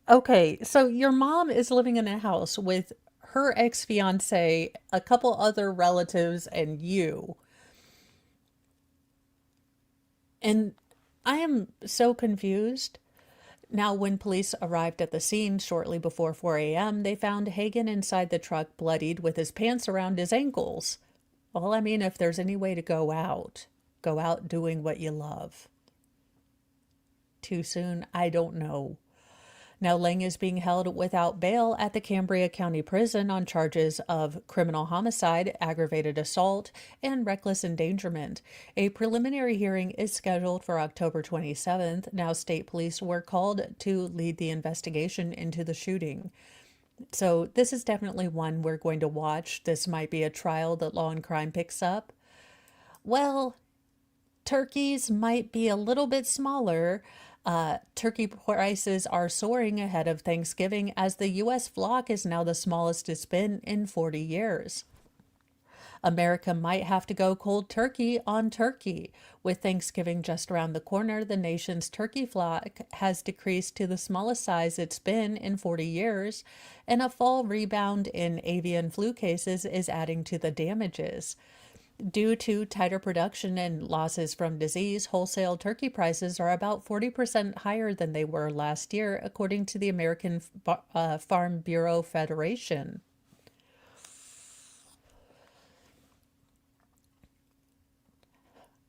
Okay, so your mom is living in a house with her ex-fiance, a couple other relatives, and you. And I am so confused. Now, when police arrived at the scene shortly before 4 a.m., they found Hagen inside the truck, bloodied with his pants around his ankles. Well, I mean, if there's any way to go out doing what you love. Too soon? I don't know. Now, Lang is being held without bail at the Cambria County Prison on charges of criminal homicide, aggravated assault, and reckless endangerment. A preliminary hearing is scheduled for October 27th. Now, state police were called to lead the investigation into the shooting. So, this is definitely one we're going to watch. This might be a trial that Law and Crime picks up. Well, turkeys might be a little bit smaller. Turkey prices are soaring ahead of Thanksgiving as the U.S. flock is now the smallest it's been in 40 years. America might have to go cold turkey on turkey. With Thanksgiving just around the corner, the nation's turkey flock has decreased to the smallest size it's been in 40 years, and a fall rebound in avian flu cases is adding to the damages. Due to tighter production and losses from disease, wholesale turkey prices are about 40% higher than they were last year, according to the American Farm Bureau Federation.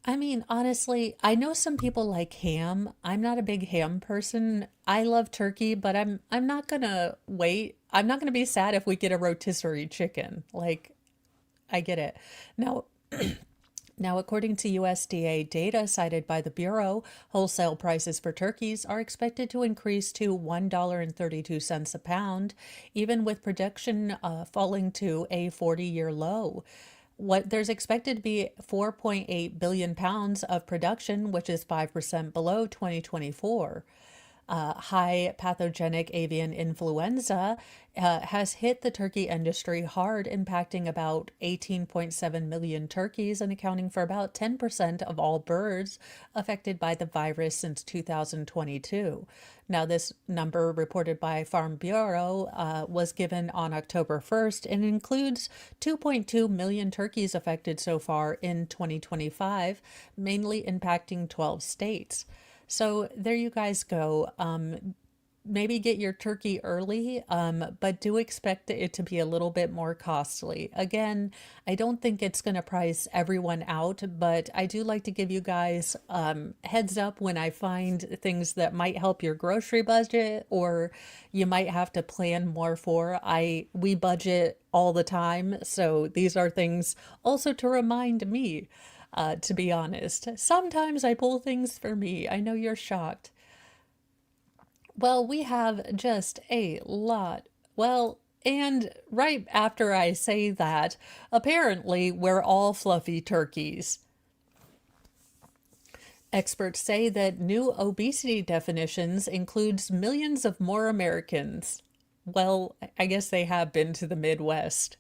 I mean, honestly, I know some people like ham. I'm not a big ham person. I love turkey, but I'm not gonna wait. I'm not gonna be sad if we get a rotisserie chicken. Like, I get it. Now, Now, according to USDA data cited by the Bureau, wholesale prices for turkeys are expected to increase to $1.32 a pound, even with production falling to a 40-year low. There's expected to be 4.8 billion pounds of production, which is 5% below 2024. High pathogenic avian influenza has hit the turkey industry hard, impacting about 18.7 million turkeys and accounting for about 10% of all birds affected by the virus since 2022. Now, this number reported by Farm Bureau was given on October 1st and includes 2.2 million turkeys affected so far in 2025, mainly impacting 12 states. So there you guys go. Maybe get your turkey early, but do expect it to be a little bit more costly. Again, I don't think it's going to price everyone out, but I do like to give you guys heads up when I find things that might help your grocery budget or you might have to plan more for. We budget all the time, so these are things also to remind me. To be honest, sometimes I pull things for me. I know you're shocked. Well, we have just a lot. Well, and right after I say that, apparently we're all fluffy turkeys. Experts say that new obesity definitions includes millions of more Americans. Well, I guess they have been to the Midwest.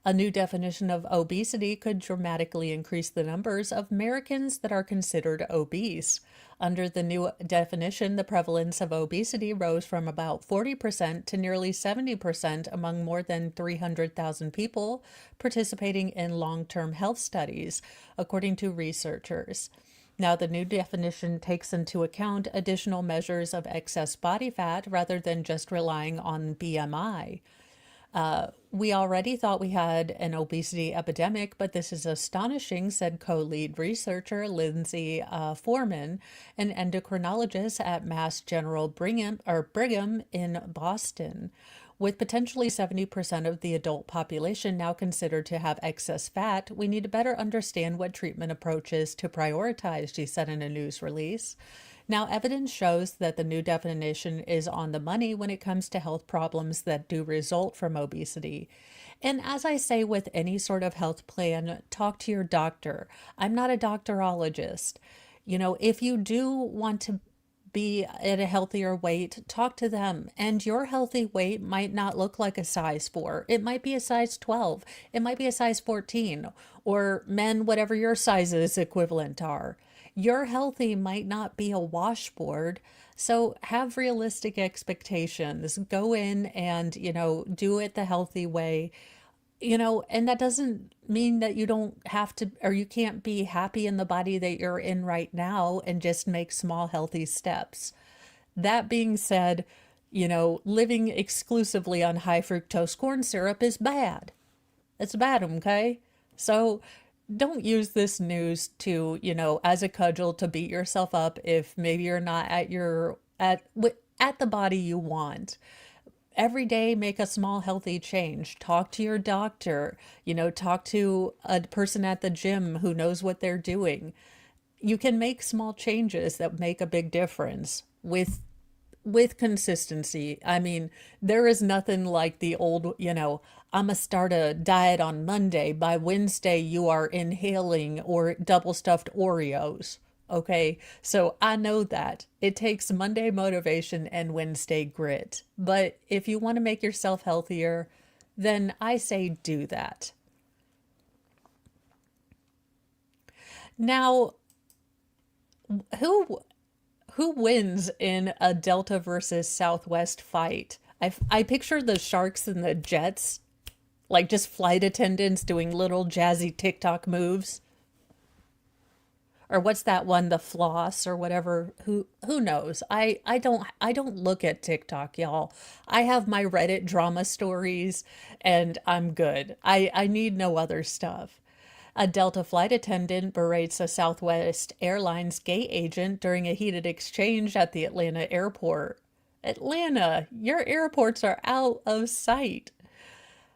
A new definition of obesity could dramatically increase the numbers of Americans that are considered obese. Under the new definition, the prevalence of obesity rose from about 40% to nearly 70% among more than 300,000 people participating in long-term health studies, according to researchers. Now, the new definition takes into account additional measures of excess body fat rather than just relying on BMI. We already thought we had an obesity epidemic, but this is astonishing, said co-lead researcher Lindsay Foreman, an endocrinologist at Mass General Brigham in Boston. With potentially 70% of the adult population now considered to have excess fat, we need to better understand what treatment approaches to prioritize, she said in a news release. Now, evidence shows that the new definition is on the money when it comes to health problems that do result from obesity. And as I say with any sort of health plan, talk to your doctor. I'm not a doctorologist. If you do want to be at a healthier weight, talk to them. And your healthy weight might not look like a size 4. It might be a size 12. It might be a size 14. Or men, whatever your sizes equivalent are. Your healthy might not be a washboard. So have realistic expectations. Go in and, do it the healthy way. And that doesn't mean that you don't have to, or you can't be happy in the body that you're in right now and just make small, healthy steps. That being said, living exclusively on high fructose corn syrup is bad. It's bad, okay? So don't use this news to, as a cudgel to beat yourself up if maybe you're not at the body you want. Every day make a small healthy change. Talk to your doctor, talk to a person at the gym who knows what they're doing. You can make small changes that make a big difference with consistency. I mean, there is nothing like the old, I'm gonna start a diet on Monday. By Wednesday, you are inhaling or double stuffed Oreos. Okay, so I know that it takes Monday motivation and Wednesday grit. But if you want to make yourself healthier, then I say do that. Now, who who wins in a Delta versus Southwest fight? I picture the Sharks and the Jets, like just flight attendants doing little jazzy TikTok moves. Or what's that one, the floss or whatever? Who knows? I don't look at TikTok, y'all. I have my Reddit drama stories and I'm good. I need no other stuff. A Delta flight attendant berates a Southwest Airlines gate agent during a heated exchange at the Atlanta airport. Atlanta, your airports are out of sight.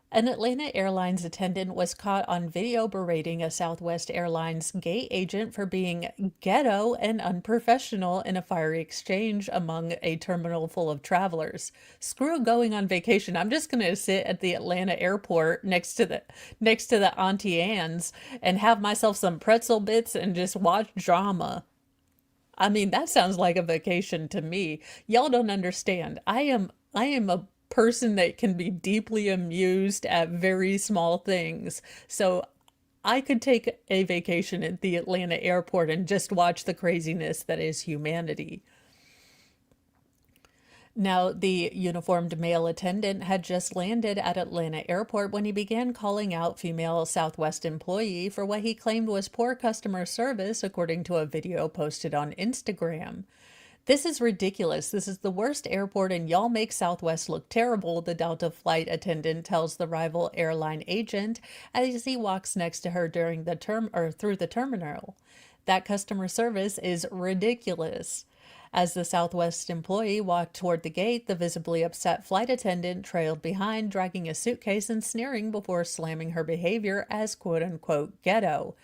An Atlanta Airlines attendant was caught on video berating a Southwest Airlines gate agent for being ghetto and unprofessional in a fiery exchange among a terminal full of travelers. Screw going on vacation. I'm just going to sit at the Atlanta airport next to the Auntie Anne's and have myself some pretzel bits and just watch drama. I mean, that sounds like a vacation to me. Y'all don't understand. I am a person that can be deeply amused at very small things. So I could take a vacation at the Atlanta airport and just watch the craziness that is humanity. Now, the uniformed male attendant had just landed at Atlanta airport when he began calling out female Southwest employee for what he claimed was poor customer service, according to a video posted on Instagram. This is ridiculous. This is the worst airport and y'all make Southwest look terrible, the Delta flight attendant tells the rival airline agent as he walks next to her during the through the terminal. That customer service is ridiculous. As the Southwest employee walked toward the gate, the visibly upset flight attendant trailed behind, dragging a suitcase and sneering before slamming her behavior as quote unquote ghetto.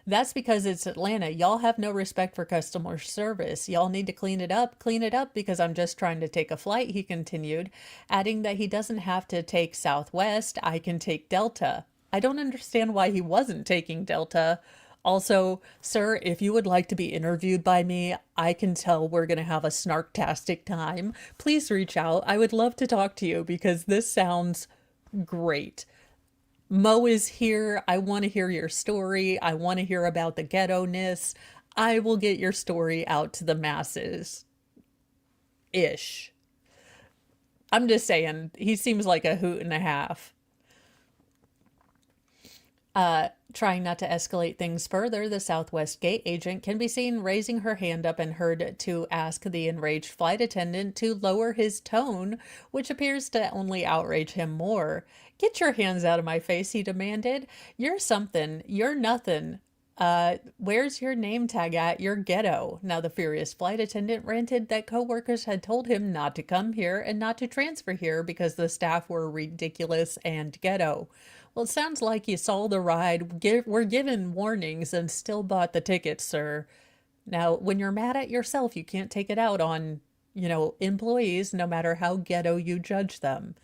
That's because it's Atlanta. Y'all have no respect for customer service. Y'all need to clean it up. Clean it up because I'm just trying to take a flight, he continued, adding that he doesn't have to take Southwest. I can take Delta. I don't understand why he wasn't taking Delta. Also, sir, if you would like to be interviewed by me, I can tell we're going to have a snarktastic time. Please reach out. I would love to talk to you because this sounds great. Mo is here. I want to hear your story. I want to hear about the ghetto-ness. I will get your story out to the masses. Ish. I'm just saying, he seems like a hoot and a half. Trying not to escalate things further, the Southwest gate agent can be seen raising her hand up and heard to ask the enraged flight attendant to lower his tone, which appears to only outrage him more. Get your hands out of my face, he demanded. You're something. You're nothing. Where's your name tag at? You're ghetto. Now the furious flight attendant ranted that coworkers had told him not to come here and not to transfer here because the staff were ridiculous and ghetto. Well, it sounds like you saw the ride, were given warnings, and still bought the tickets, sir. Now, when you're mad at yourself, you can't take it out on, employees, no matter how ghetto you judge them.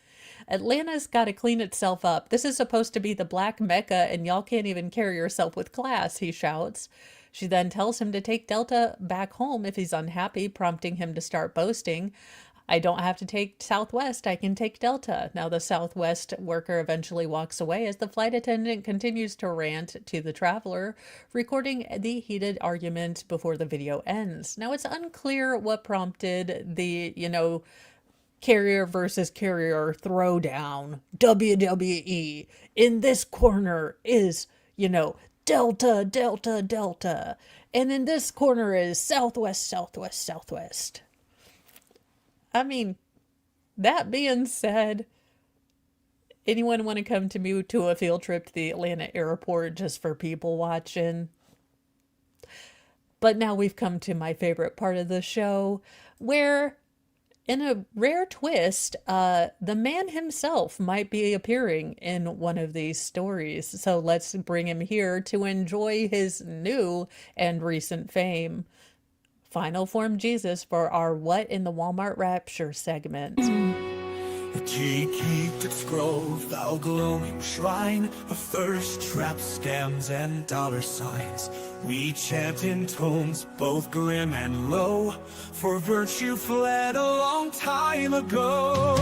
Atlanta's got to clean itself up. This is supposed to be the Black Mecca, and y'all can't even carry yourself with class, he shouts. She then tells him to take Delta back home if he's unhappy, prompting him to start boasting. I don't have to take Southwest, I can take Delta. Now, the Southwest worker eventually walks away as the flight attendant continues to rant to the traveler, recording the heated argument before the video ends. Now, it's unclear what prompted the, carrier versus carrier throwdown. WWE. In this corner is, Delta, Delta, Delta. And in this corner is Southwest, Southwest, Southwest. I mean, that being said, anyone want to come to me to a field trip to the Atlanta airport just for people watching? But now we've come to my favorite part of the show, where, in a rare twist, the man himself might be appearing in one of these stories. So let's bring him here to enjoy his new and recent fame. Final form Jesus for our What in the Walmart Rapture segment. G-keep scrolls, thou glowing shrine of thirst traps, scams, and dollar signs. We chant in tones both grim and low, for virtue fled a long time ago.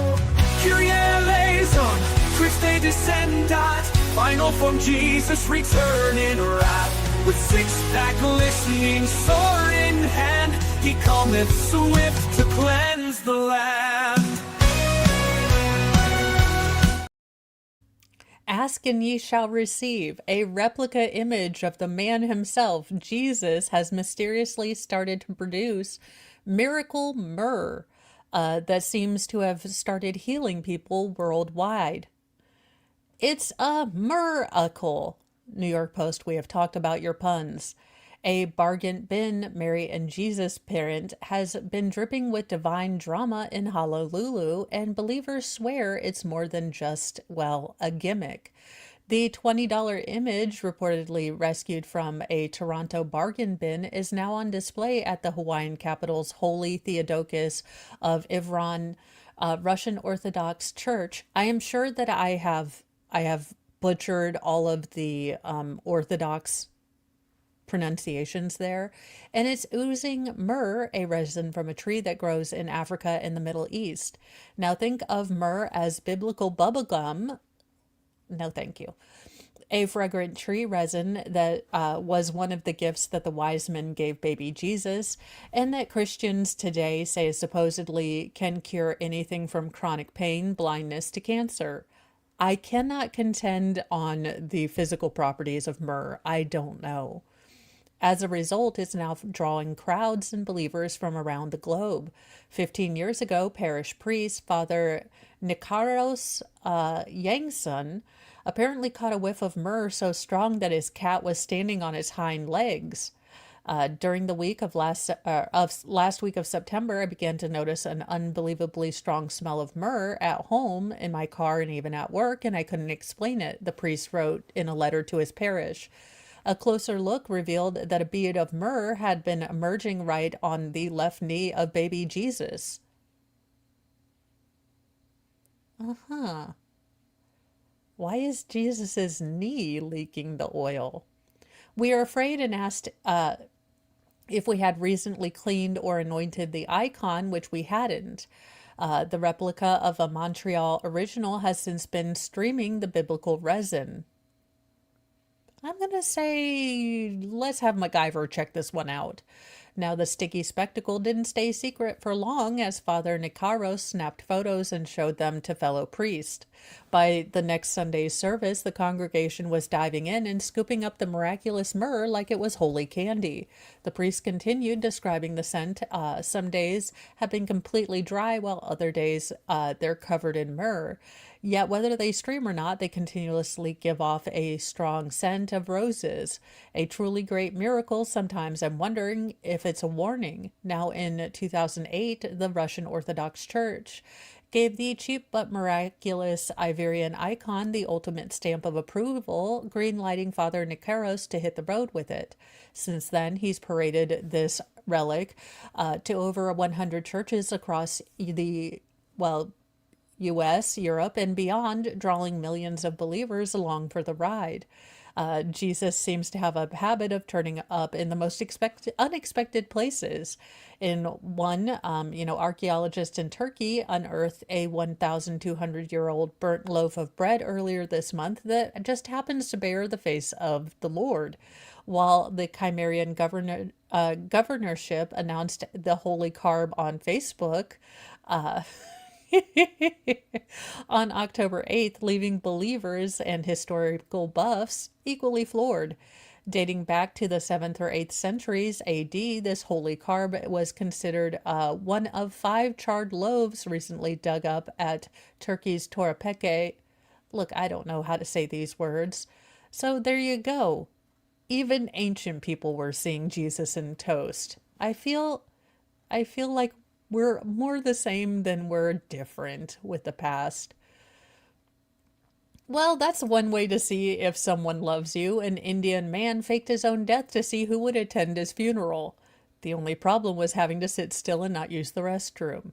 Kyrie eleison, Christe descendat, final form Jesus return in wrath. With six-pack glistening, sword in hand, he cometh swift to cleanse the land. Ask and ye shall receive. A replica image of the man himself, Jesus, has mysteriously started to produce miracle myrrh that seems to have started healing people worldwide. It's a miracle. New York Post, we have talked about your puns. A bargain bin Mary and Jesus parent has been dripping with divine drama in Honolulu, and believers swear it's more than just, well, a gimmick. The $20 image, reportedly rescued from a Toronto bargain bin, is now on display at the Hawaiian capital's Holy Theotokos of Ivran Russian Orthodox Church. I am sure that I have butchered all of the Orthodox pronunciations there, and it's oozing myrrh, a resin from a tree that grows in Africa and the Middle East. Now think of myrrh as biblical bubblegum. No, thank you. A fragrant tree resin that was one of the gifts that the wise men gave baby Jesus, and that Christians today say supposedly can cure anything from chronic pain, blindness, to cancer. I cannot contend on the physical properties of myrrh. I don't know. As a result, it's now drawing crowds and believers from around the globe. 15 years ago, parish priest Father Nikaros Yangsun apparently caught a whiff of myrrh so strong that his cat was standing on its hind legs. During the week of last week of September, I began to notice an unbelievably strong smell of myrrh at home, in my car, and even at work, and I couldn't explain it, the priest wrote in a letter to his parish. A closer look revealed that a bead of myrrh had been emerging right on the left knee of baby Jesus. Why is Jesus's knee leaking the oil? We are afraid and asked if we had recently cleaned or anointed the icon, which we hadn't. The replica of a Montreal original has since been streaming the biblical resin. I'm going to say, let's have MacGyver check this one out. Now, the sticky spectacle didn't stay secret for long, as Father Nikaros snapped photos and showed them to fellow priests. By the next Sunday's service, the congregation was diving in and scooping up the miraculous myrrh like it was holy candy. The priest continued, describing the scent. Some days have been completely dry, while other days they're covered in myrrh. Yet whether they stream or not, they continuously give off a strong scent of roses. A truly great miracle. Sometimes I'm wondering if it's a warning. Now, in 2008, the Russian Orthodox Church gave the cheap but miraculous Ivorian icon the ultimate stamp of approval, green-lighting Father Nikaros to hit the road with it. Since then, he's paraded this relic to over 100 churches across the, U.S., Europe, and beyond, drawing millions of believers along for the ride. Jesus seems to have a habit of turning up in the most unexpected places. In one, archaeologists in Turkey unearthed a 1,200-year-old burnt loaf of bread earlier this month that just happens to bear the face of the Lord, while the Cimmerian governorship announced the holy carb on Facebook on October 8th, leaving believers and historical buffs equally floored. Dating back to the 7th or 8th centuries AD, this holy carb was considered one of 5 charred loaves recently dug up at Turkey's Torapeke. Look, I don't know how to say these words. So there you go. Even ancient people were seeing Jesus in toast. I feel like we're more the same than we're different with the past. Well, that's one way to see if someone loves you. An Indian man faked his own death to see who would attend his funeral. The only problem was having to sit still and not use the restroom.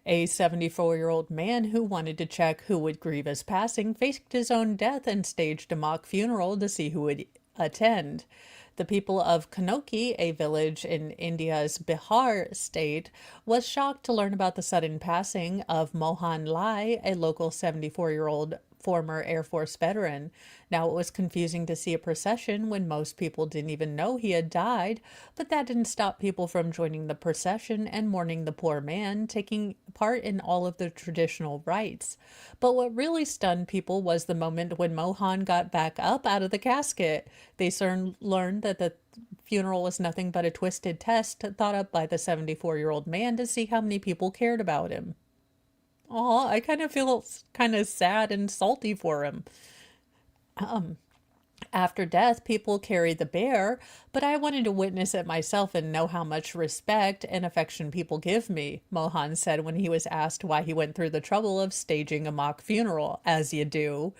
A 74-year-old man who wanted to check who would grieve his passing faked his own death and staged a mock funeral to see who would attend. The people of Kanoki, a village in India's Bihar state, was shocked to learn about the sudden passing of Mohan Lai, a local 74-year-old former Air Force veteran. Now, it was confusing to see a procession when most people didn't even know he had died, but that didn't stop people from joining the procession and mourning the poor man, taking part in all of the traditional rites. But what really stunned people was the moment when Mohan got back up out of the casket. They soon learned that the funeral was nothing but a twisted test thought up by the 74-year-old man to see how many people cared about him. Aw, I kind of feel kind of sad and salty for him. After death, people carry the bear, but I wanted to witness it myself and know how much respect and affection people give me, Mohan said when he was asked why he went through the trouble of staging a mock funeral, as you do.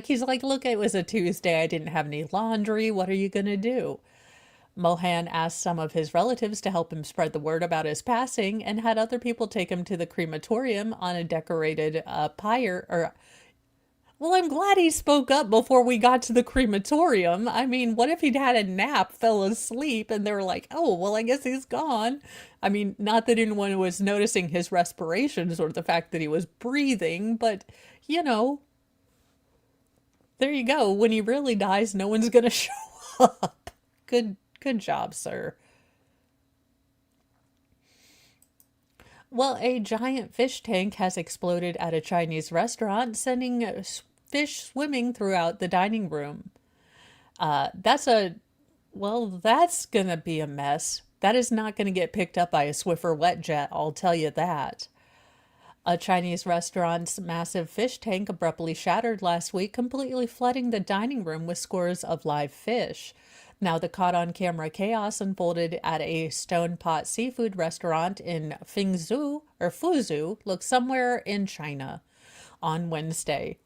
He's like, look, it was a Tuesday, I didn't have any laundry, what are you gonna do? Mohan asked some of his relatives to help him spread the word about his passing and had other people take him to the crematorium on a decorated pyre. Well, I'm glad he spoke up before we got to the crematorium. I mean, what if he'd had a nap, fell asleep, and they were like, oh, well, I guess he's gone. I mean, not that anyone was noticing his respirations or the fact that he was breathing, but, there you go. When he really dies, no one's going to show up. Good job, sir. Well, a giant fish tank has exploded at a Chinese restaurant, sending fish swimming throughout the dining room. That's going to be a mess. That is not going to get picked up by a Swiffer wet jet, I'll tell you that. A Chinese restaurant's massive fish tank abruptly shattered last week, completely flooding the dining room with scores of live fish. Now, the caught-on-camera chaos unfolded at a Stone Pot seafood restaurant in Fuzhou, somewhere in China, on Wednesday.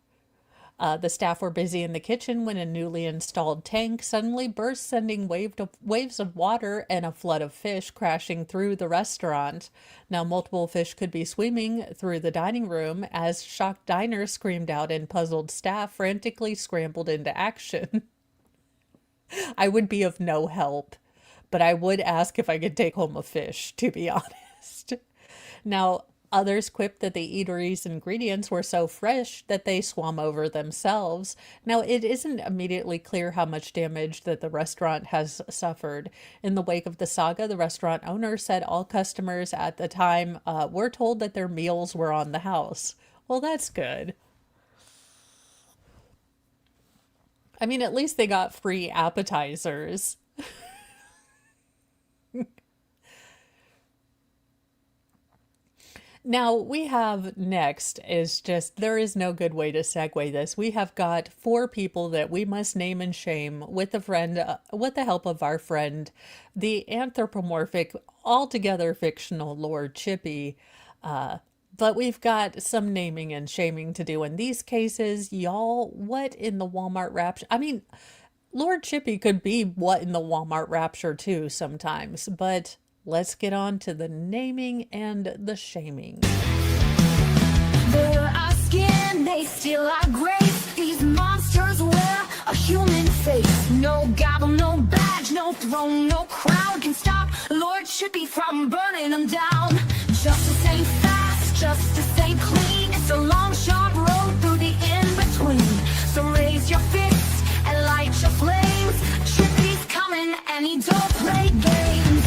The staff were busy in the kitchen when a newly installed tank suddenly burst, sending waves of water and a flood of fish crashing through the restaurant. Now, multiple fish could be swimming through the dining room as shocked diners screamed out and puzzled staff frantically scrambled into action. I would be of no help, but I would ask if I could take home a fish, to be honest. Now, others quipped that the eatery's ingredients were so fresh that they swam over themselves. Now, it isn't immediately clear how much damage that the restaurant has suffered. In the wake of the saga, the restaurant owner said all customers at the time were told that their meals were on the house. Well, that's good. I mean, at least they got free appetizers. Now, we have next is just, there is no good way to segue this. We have got 4 people that we must name and shame with the help of our friend, the anthropomorphic, altogether fictional Lord Chippy. But we've got some naming and shaming to do in these cases. Y'all, what in the Walmart rapture? I mean, Lord Chippy could be what in the Walmart rapture too sometimes. But let's get on to the naming and the shaming. They're our skin, they steal our grace. These monsters wear a human face. No gavel, no badge, no throne, no crown can stop lordshipy from burning them down. Justice ain't fast, justice ain't clean. It's a long, sharp road through the in-between. So raise your fists and light your flames. Trippy's coming and he don't play games.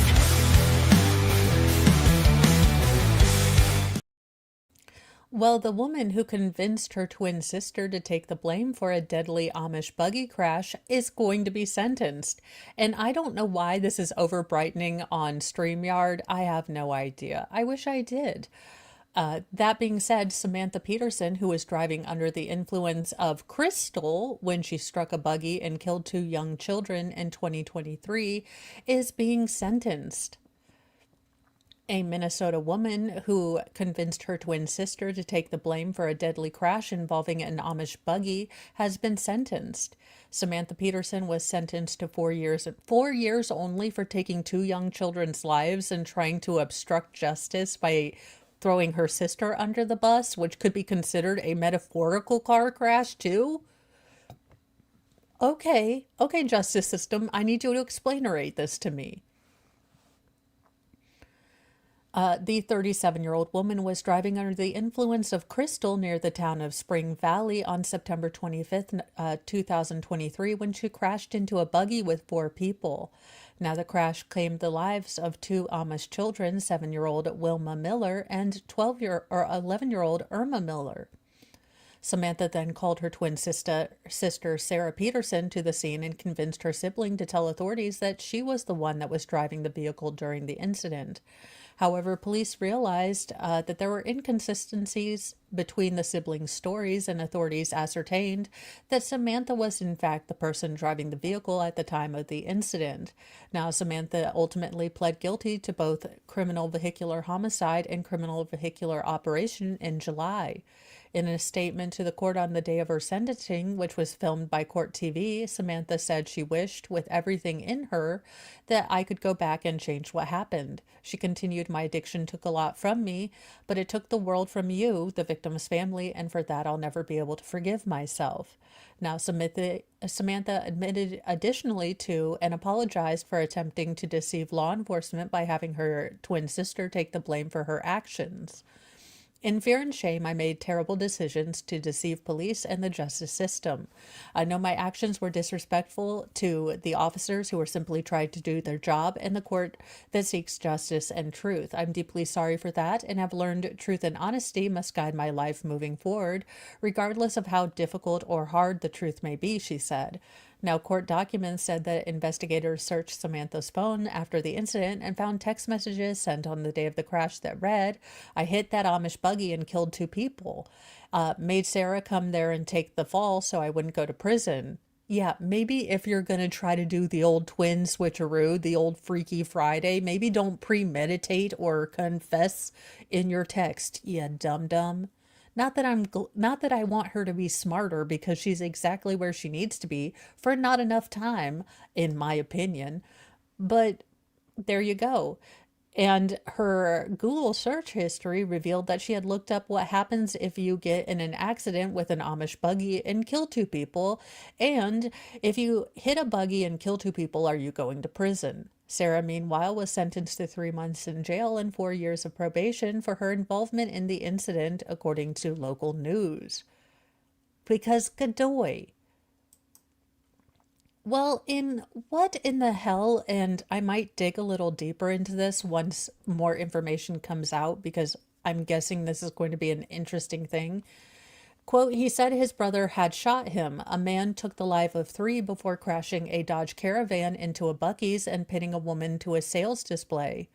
Well, the woman who convinced her twin sister to take the blame for a deadly Amish buggy crash is going to be sentenced. And I don't know why this is over brightening on StreamYard. I have no idea. I wish I did. That being said, Samantha Peterson, who was driving under the influence of crystal when she struck a buggy and killed 2 young children in 2023, is being sentenced. A Minnesota woman who convinced her twin sister to take the blame for a deadly crash involving an Amish buggy has been sentenced. Samantha Peterson was sentenced to 4 years only for taking 2 young children's lives and trying to obstruct justice by throwing her sister under the bus, which could be considered a metaphorical car crash too. Okay, justice system, I need you to explainate this to me. The 37-year-old woman was driving under the influence of crystal near the town of Spring Valley on September 25th, 2023, when she crashed into a buggy with 4 people. Now, the crash claimed the lives of 2 Amish children, 7-year-old Wilma Miller and 11-year-old Irma Miller. Samantha then called her twin sister Sarah Peterson to the scene and convinced her sibling to tell authorities that she was the one that was driving the vehicle during the incident. However, police realized that there were inconsistencies between the siblings' stories, and authorities ascertained that Samantha was in fact the person driving the vehicle at the time of the incident. Now, Samantha ultimately pled guilty to both criminal vehicular homicide and criminal vehicular operation in July. In a statement to the court on the day of her sentencing, which was filmed by Court TV, Samantha said she wished with everything in her that I could go back and change what happened. She continued, "My addiction took a lot from me, but it took the world from you, the victim's family, and for that I'll never be able to forgive myself." Now, Samantha admitted additionally to and apologized for attempting to deceive law enforcement by having her twin sister take the blame for her actions. "In fear and shame, I made terrible decisions to deceive police and the justice system. I know my actions were disrespectful to the officers who were simply trying to do their job and the court that seeks justice and truth. I'm deeply sorry for that and have learned truth and honesty must guide my life moving forward, regardless of how difficult or hard the truth may be," she said. Now, court documents said that investigators searched Samantha's phone after the incident and found text messages sent on the day of the crash that read, "I hit that Amish buggy and killed 2 people. Made Sarah come there and take the fall so I wouldn't go to prison." Yeah, maybe if you're going to try to do the old twin switcheroo, the old Freaky Friday, maybe don't premeditate or confess in your text, you dum-dum. Not that I want her to be smarter, because she's exactly where she needs to be for not enough time, in my opinion. But there you go. And her Google search history revealed that she had looked up what happens if you get in an accident with an Amish buggy and kill 2 people. And if you hit a buggy and kill 2 people, are you going to prison? Sarah, meanwhile, was sentenced to 3 months in jail and 4 years of probation for her involvement in the incident, according to local news. Because Godoy. Well, what in the hell, and I might dig a little deeper into this once more information comes out, because I'm guessing this is going to be an interesting thing. Quote, he said his brother had shot him. A man took the life of 3 before crashing a Dodge Caravan into a Buc-ee's and pinning a woman to a sales display.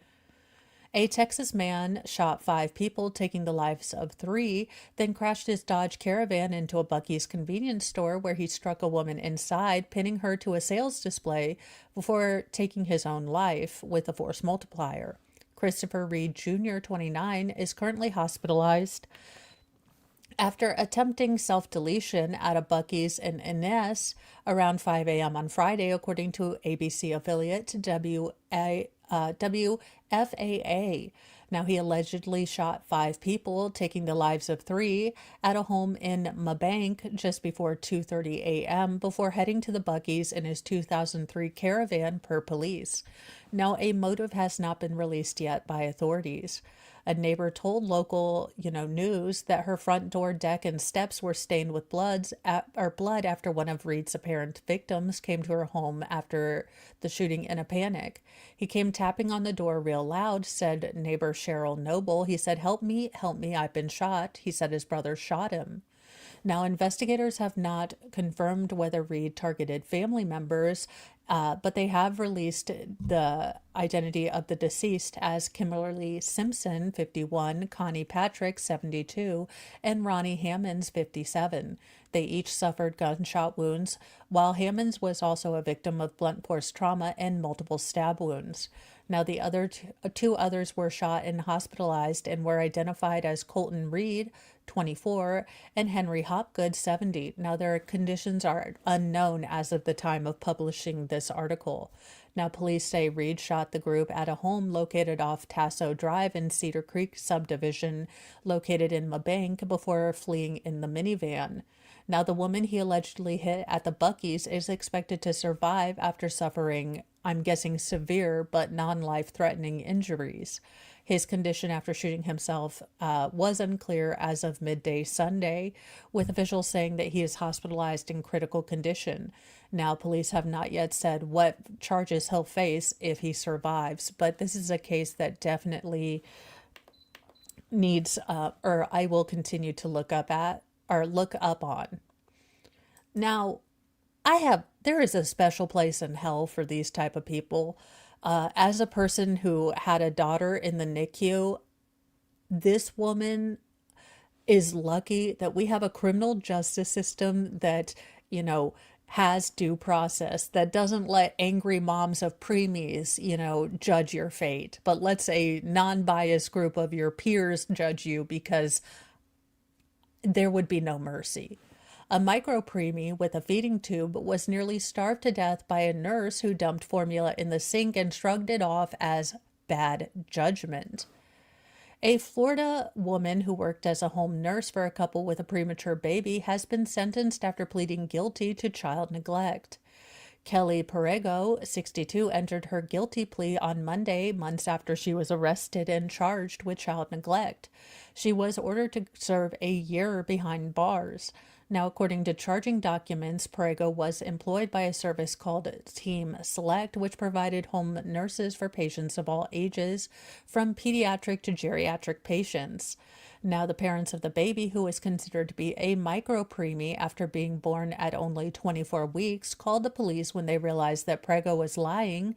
A Texas man shot 5 people, taking the lives of 3, then crashed his Dodge Caravan into a Buc-ee's convenience store where he struck a woman inside, pinning her to a sales display before taking his own life with a force multiplier. Christopher Reed Jr., 29, is currently hospitalized after attempting self-deletion at a Buc-ee's in Inez around 5 a.m. on Friday, according to ABC affiliate WFAL FAA. Now, he allegedly shot 5 people, taking the lives of 3 at a home in Mabank just before 2:30 a.m. before heading to the Buc-ee's in his 2003 Caravan per police. Now, a motive has not been released yet by authorities. A neighbor told local, news that her front door deck and steps were stained with blood after one of Reed's apparent victims came to her home after the shooting in a panic. He came tapping on the door real loud, said neighbor Cheryl Noble. He said, help me, I've been shot. He said his brother shot him. Now, investigators have not confirmed whether Reed targeted family members, but they have released the identity of the deceased as Kimberly Simpson, 51, Connie Patrick, 72, and Ronnie Hammonds, 57. They each suffered gunshot wounds, while Hammonds was also a victim of blunt force trauma and multiple stab wounds. Now, the other two others were shot and hospitalized and were identified as Colton Reed, 24, and Henry Hopgood, 70. Now, their conditions are unknown as of the time of publishing this article. Now, police say Reed shot the group at a home located off Tasso Drive in Cedar Creek subdivision located in Mabank before fleeing in the minivan. Now, the woman he allegedly hit at the Buc-ee's is expected to survive after suffering, I'm guessing, severe but non-life-threatening injuries. His condition after shooting himself was unclear as of midday Sunday, with officials saying that he is hospitalized in critical condition. Now, police have not yet said what charges he'll face if he survives, but this is a case that definitely needs, or I will continue to look up on. Now, there is a special place in hell for these type of people. As a person who had a daughter in the NICU, this woman is lucky that we have a criminal justice system that, has due process, that doesn't let angry moms of preemies, judge your fate, but lets a non-biased group of your peers judge you, because there would be no mercy. A micro-preemie with a feeding tube was nearly starved to death by a nurse who dumped formula in the sink and shrugged it off as bad judgment. A Florida woman who worked as a home nurse for a couple with a premature baby has been sentenced after pleading guilty to child neglect. Kelly Perego, 62, entered her guilty plea on Monday, months after she was arrested and charged with child neglect. She was ordered to serve a year behind bars. Now, according to charging documents, Perego was employed by a service called Team Select, which provided home nurses for patients of all ages, from pediatric to geriatric patients. Now, the parents of the baby, who was considered to be a micro-preemie after being born at only 24 weeks, called the police when they realized that Perego was lying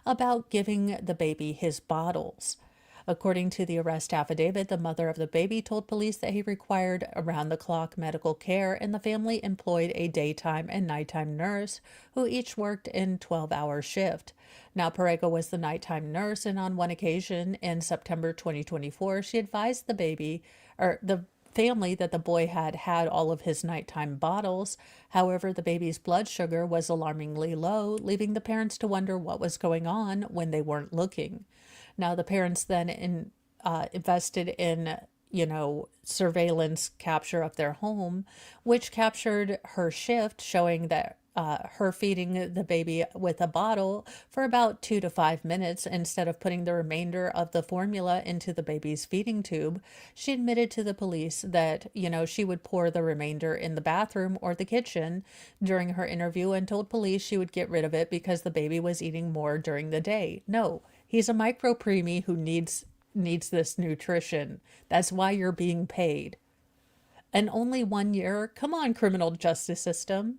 about giving the baby his bottles. According to the arrest affidavit, the mother of the baby told police that he required around-the-clock medical care, and the family employed a daytime and nighttime nurse who each worked in 12-hour shift. Now, Perego was the nighttime nurse, and on one occasion in September 2024, she advised the family that the boy had had all of his nighttime bottles. However, the baby's blood sugar was alarmingly low, leaving the parents to wonder what was going on when they weren't looking. Now, the parents then invested in, surveillance capture of their home, which captured her shift, showing that her feeding the baby with a bottle for about 2 to 5 minutes instead of putting the remainder of the formula into the baby's feeding tube. She admitted to the police that, she would pour the remainder in the bathroom or the kitchen during her interview, and told police she would get rid of it because the baby was eating more during the day. No, he's a micro-preemie who needs this nutrition. That's why you're being paid. And only 1 year? Come on, criminal justice system.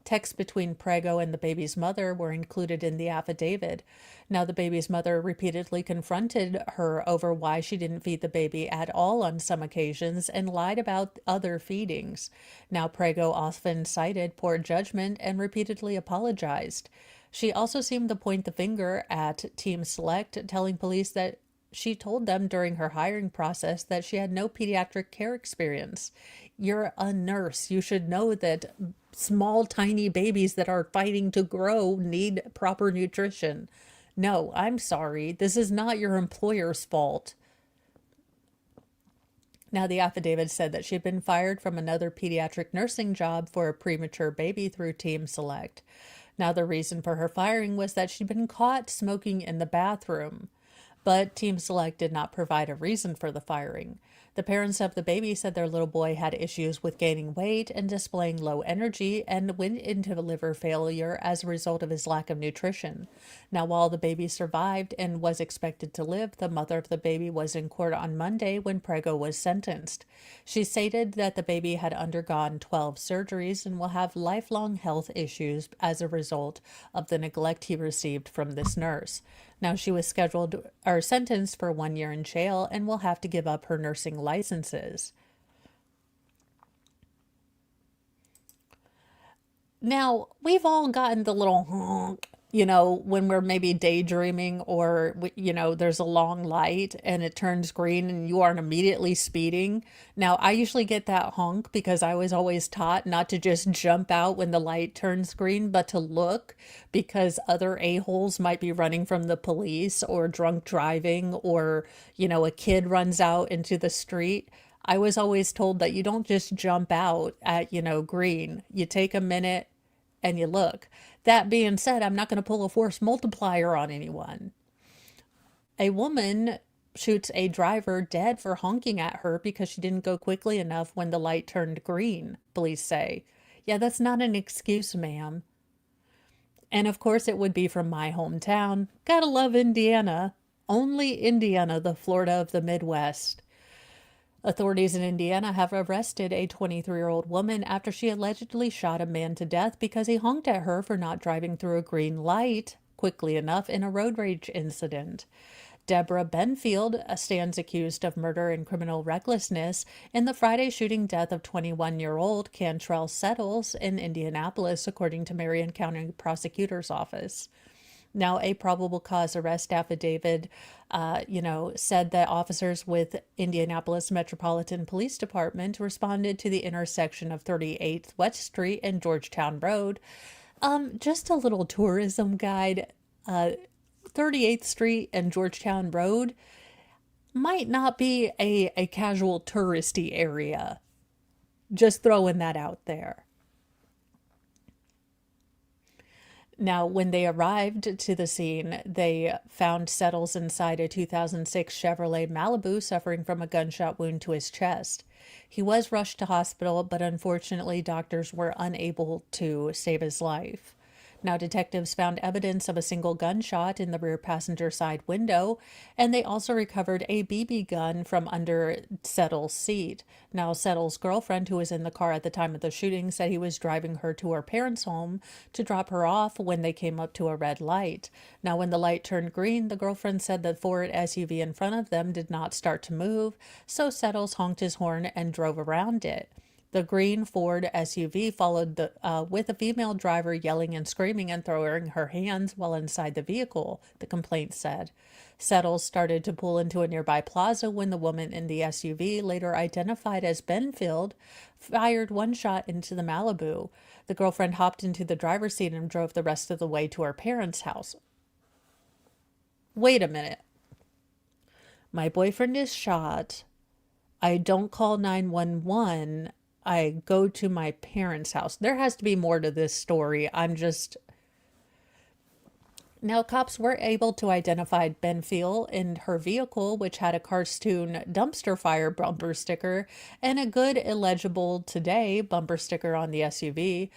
Texts between Perego and the baby's mother were included in the affidavit. Now, the baby's mother repeatedly confronted her over why she didn't feed the baby at all on some occasions and lied about other feedings. Now, Perego often cited poor judgment and repeatedly apologized. She also seemed to point the finger at Team Select, telling police that she told them during her hiring process that she had no pediatric care experience. You're a nurse. You should know that small, tiny babies that are fighting to grow need proper nutrition. No, I'm sorry. This is not your employer's fault. Now, the affidavit said that she had been fired from another pediatric nursing job for a premature baby through Team Select. Now, the reason for her firing was that she'd been caught smoking in the bathroom. But Team Select did not provide a reason for the firing. The parents of the baby said their little boy had issues with gaining weight and displaying low energy and went into liver failure as a result of his lack of nutrition. Now, while the baby survived and was expected to live, the mother of the baby was in court on Monday when Prego was sentenced. She stated that the baby had undergone 12 surgeries and will have lifelong health issues as a result of the neglect he received from this nurse. Now, she was scheduled or sentenced for 1 year in jail and will have to give up her nursing licenses. Now, we've all gotten the little honk, when we're maybe daydreaming or, there's a long light and it turns green and you aren't immediately speeding. Now, I usually get that honk because I was always taught not to just jump out when the light turns green, but to look because other a-holes might be running from the police or drunk driving or, a kid runs out into the street. I was always told that you don't just jump out at, green. You take a minute and you look. That being said, I'm not going to pull a force multiplier on anyone. A woman shoots a driver dead for honking at her because she didn't go quickly enough when the light turned green, police say. Yeah, that's not an excuse, ma'am. And of course it would be from my hometown. Gotta love Indiana. Only Indiana, the Florida of the Midwest. Authorities in Indiana have arrested a 23-year-old woman after she allegedly shot a man to death because he honked at her for not driving through a green light quickly enough in a road rage incident. Deborah Benfield stands accused of murder and criminal recklessness in the Friday shooting death of 21-year-old Cantrell Settles in Indianapolis, according to Marion County Prosecutor's Office. Now, a probable cause arrest affidavit, said that officers with Indianapolis Metropolitan Police Department responded to the intersection of 38th West Street and Georgetown Road. Just a little tourism guide. 38th Street and Georgetown Road might not be a casual touristy area. Just throwing that out there. Now, when they arrived to the scene, they found Settles inside a 2006 Chevrolet Malibu suffering from a gunshot wound to his chest. He was rushed to hospital, but unfortunately, doctors were unable to save his life. Now, detectives found evidence of a single gunshot in the rear passenger side window, and they also recovered a BB gun from under Settles' seat. Now, Settles' girlfriend, who was in the car at the time of the shooting, said he was driving her to her parents' home to drop her off when they came up to a red light. Now, when the light turned green, the girlfriend said the Ford SUV in front of them did not start to move, so Settles honked his horn and drove around it. The green Ford SUV followed with a female driver yelling and screaming and throwing her hands while inside the vehicle, the complaint said. Settles started to pull into a nearby plaza when the woman in the SUV, later identified as Benfield, fired one shot into the Malibu. The girlfriend hopped into the driver's seat and drove the rest of the way to her parents' house. Wait a minute. My boyfriend is shot. I don't call 911. I go to my parents' house. There has to be more to this story. Now, cops were able to identify Benfield in her vehicle, which had a cartoon dumpster fire bumper sticker and a good illegible today bumper sticker on the SUV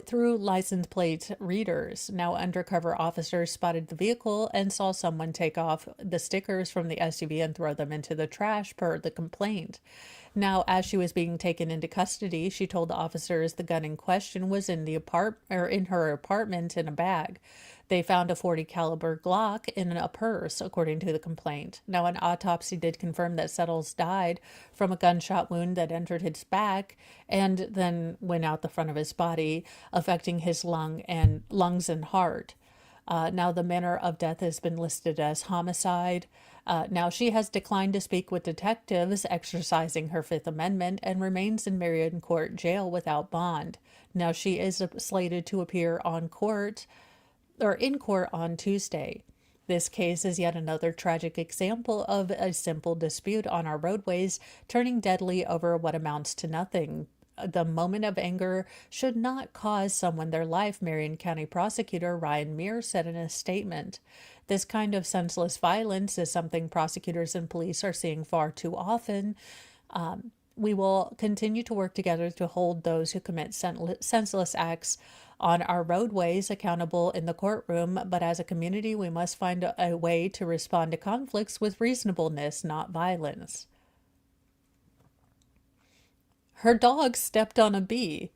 through license plate readers. Now, undercover officers spotted the vehicle and saw someone take off the stickers from the SUV and throw them into the trash per the complaint. Now, as she was being taken into custody, she told the officers the gun in question was in her apartment in a bag. They found a .40 caliber Glock in a purse, according to the complaint. Now, an autopsy did confirm that Settles died from a gunshot wound that entered his back and then went out the front of his body, affecting his lungs and heart. Now, the manner of death has been listed as homicide. Now, she has declined to speak with detectives, exercising her Fifth Amendment, and remains in Marion Court Jail without bond. Now, she is slated to appear on court or in court on Tuesday. This case is yet another tragic example of a simple dispute on our roadways turning deadly over what amounts to nothing. The moment of anger should not cause someone their life, Marion County Prosecutor Ryan Mears said in a statement. This kind of senseless violence is something prosecutors and police are seeing far too often. We will continue to work together to hold those who commit senseless acts on our roadways accountable in the courtroom, but as a community, we must find a way to respond to conflicts with reasonableness, not violence. Her dog stepped on a bee.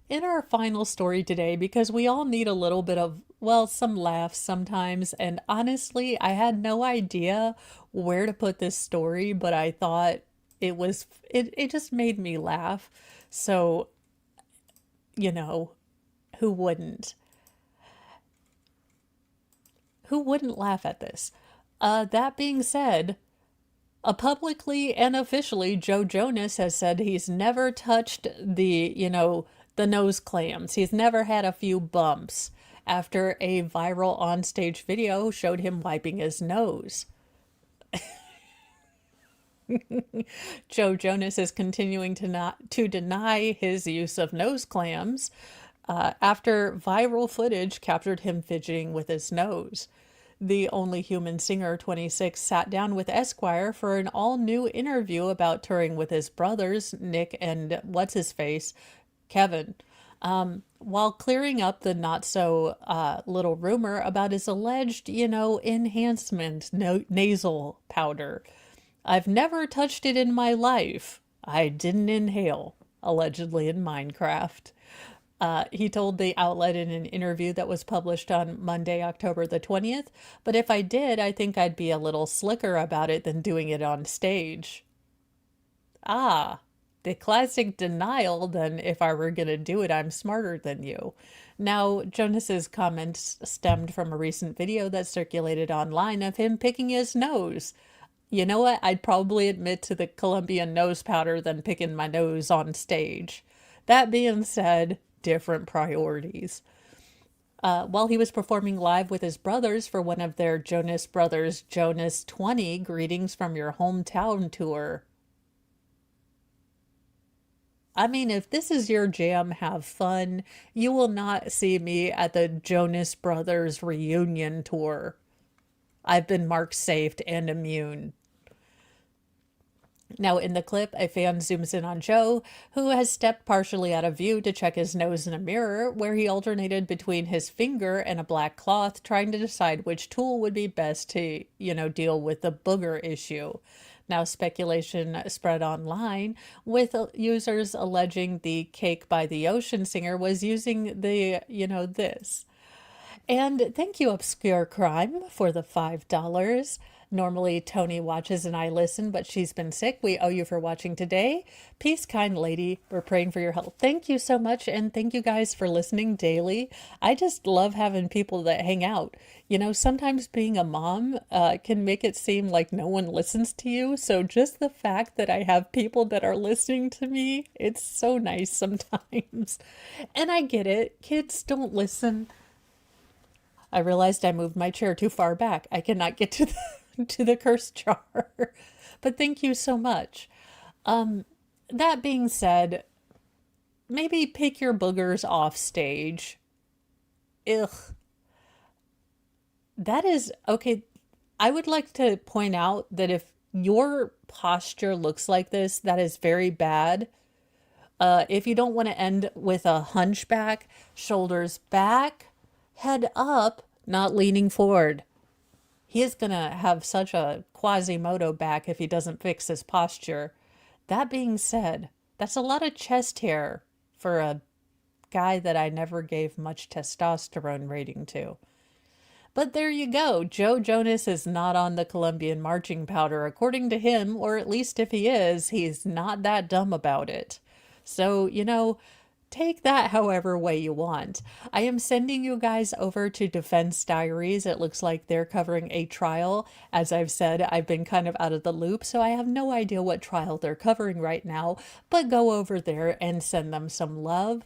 In our final story today, because we all need a little bit of, well, some laughs sometimes, and honestly, I had no idea where to put this story, but I thought it just made me laugh. So, who wouldn't? Who wouldn't laugh at this? That being said, publicly and officially, Joe Jonas has said he's never touched the nose clams. He's never had a few bumps after a viral onstage video showed him wiping his nose. Joe Jonas is continuing to deny his use of nose clams after viral footage captured him fidgeting with his nose. The Only Human Singer, 26, sat down with Esquire for an all-new interview about touring with his brothers, Nick and what's-his-face, Kevin, while clearing up the not-so-little rumor about his alleged, enhancement nasal powder. I've never touched it in my life. I didn't inhale, allegedly in Minecraft. He told the outlet in an interview that was published on Monday, October the 20th, but if I did, I think I'd be a little slicker about it than doing it on stage. Ah, the classic denial, then if I were going to do it, I'm smarter than you. Now, Jonas's comments stemmed from a recent video that circulated online of him picking his nose. You know what? I'd probably admit to the Colombian nose powder than picking my nose on stage. That being said, different priorities. While he was performing live with his brothers for one of their Jonas Brothers Jonas 20 Greetings from Your Hometown tour. I mean, if this is your jam, have fun. You will not see me at the Jonas Brothers reunion tour. I've been marked safe and immune. Now, in the clip, a fan zooms in on Joe, who has stepped partially out of view to check his nose in a mirror, where he alternated between his finger and a black cloth, trying to decide which tool would be best to, deal with the booger issue. Now, speculation spread online, with users alleging the Cake by the Ocean singer was using the, this. And thank you, Obscure Crime, for the $5. Normally, Tony watches and I listen, but she's been sick. We owe you for watching today. Peace, kind lady. We're praying for your health. Thank you so much, and thank you guys for listening daily. I just love having people that hang out. Sometimes being a mom can make it seem like no one listens to you. So just the fact that I have people that are listening to me, it's so nice sometimes. And I get it. Kids don't listen. I realized I moved my chair too far back. I cannot get to the curse jar. But thank you so much. That being said, maybe pick your boogers off stage. Ugh. That is, okay, I would like to point out that if your posture looks like this, that is very bad. If you don't want to end with a hunchback, shoulders back, head up, not leaning forward. He is going to have such a Quasimodo back if he doesn't fix his posture. That being said, that's a lot of chest hair for a guy that I never gave much testosterone rating to. But there you go. Joe Jonas is not on the Colombian marching powder, according to him, or at least if he is, he's not that dumb about it. So, take that however way you want. I am sending you guys over to Defense Diaries. It looks like they're covering a trial. As I've said, I've been kind of out of the loop, so I have no idea what trial they're covering right now, but go over there and send them some love.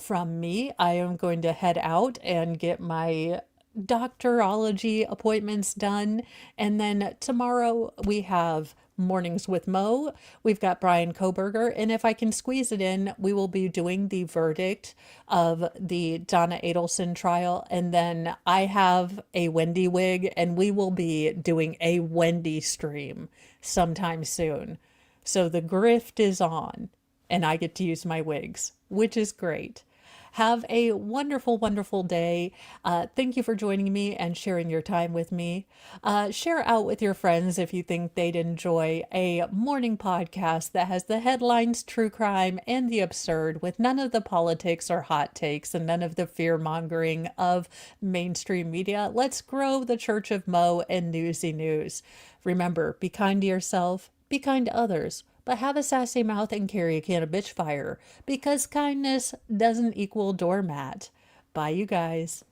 From me, I am going to head out and get my doctorology appointments done. And then tomorrow we have Mornings with Mo. We've got Brian Koberger. And if I can squeeze it in, we will be doing the verdict of the Donna Adelson trial. And then I have a Wendy wig, and we will be doing a Wendy stream sometime soon. So the grift is on, and I get to use my wigs, which is great. Have a wonderful, wonderful day. Thank you for joining me and sharing your time with me. Share out with your friends if you think they'd enjoy a morning podcast that has the headlines, true crime, and the absurd, with none of the politics or hot takes and none of the fear-mongering of mainstream media. Let's grow the Church of Mo and Newsy News. Remember, be kind to yourself, be kind to others, but have a sassy mouth and carry a can of bitch fire, because kindness doesn't equal doormat. Bye, you guys.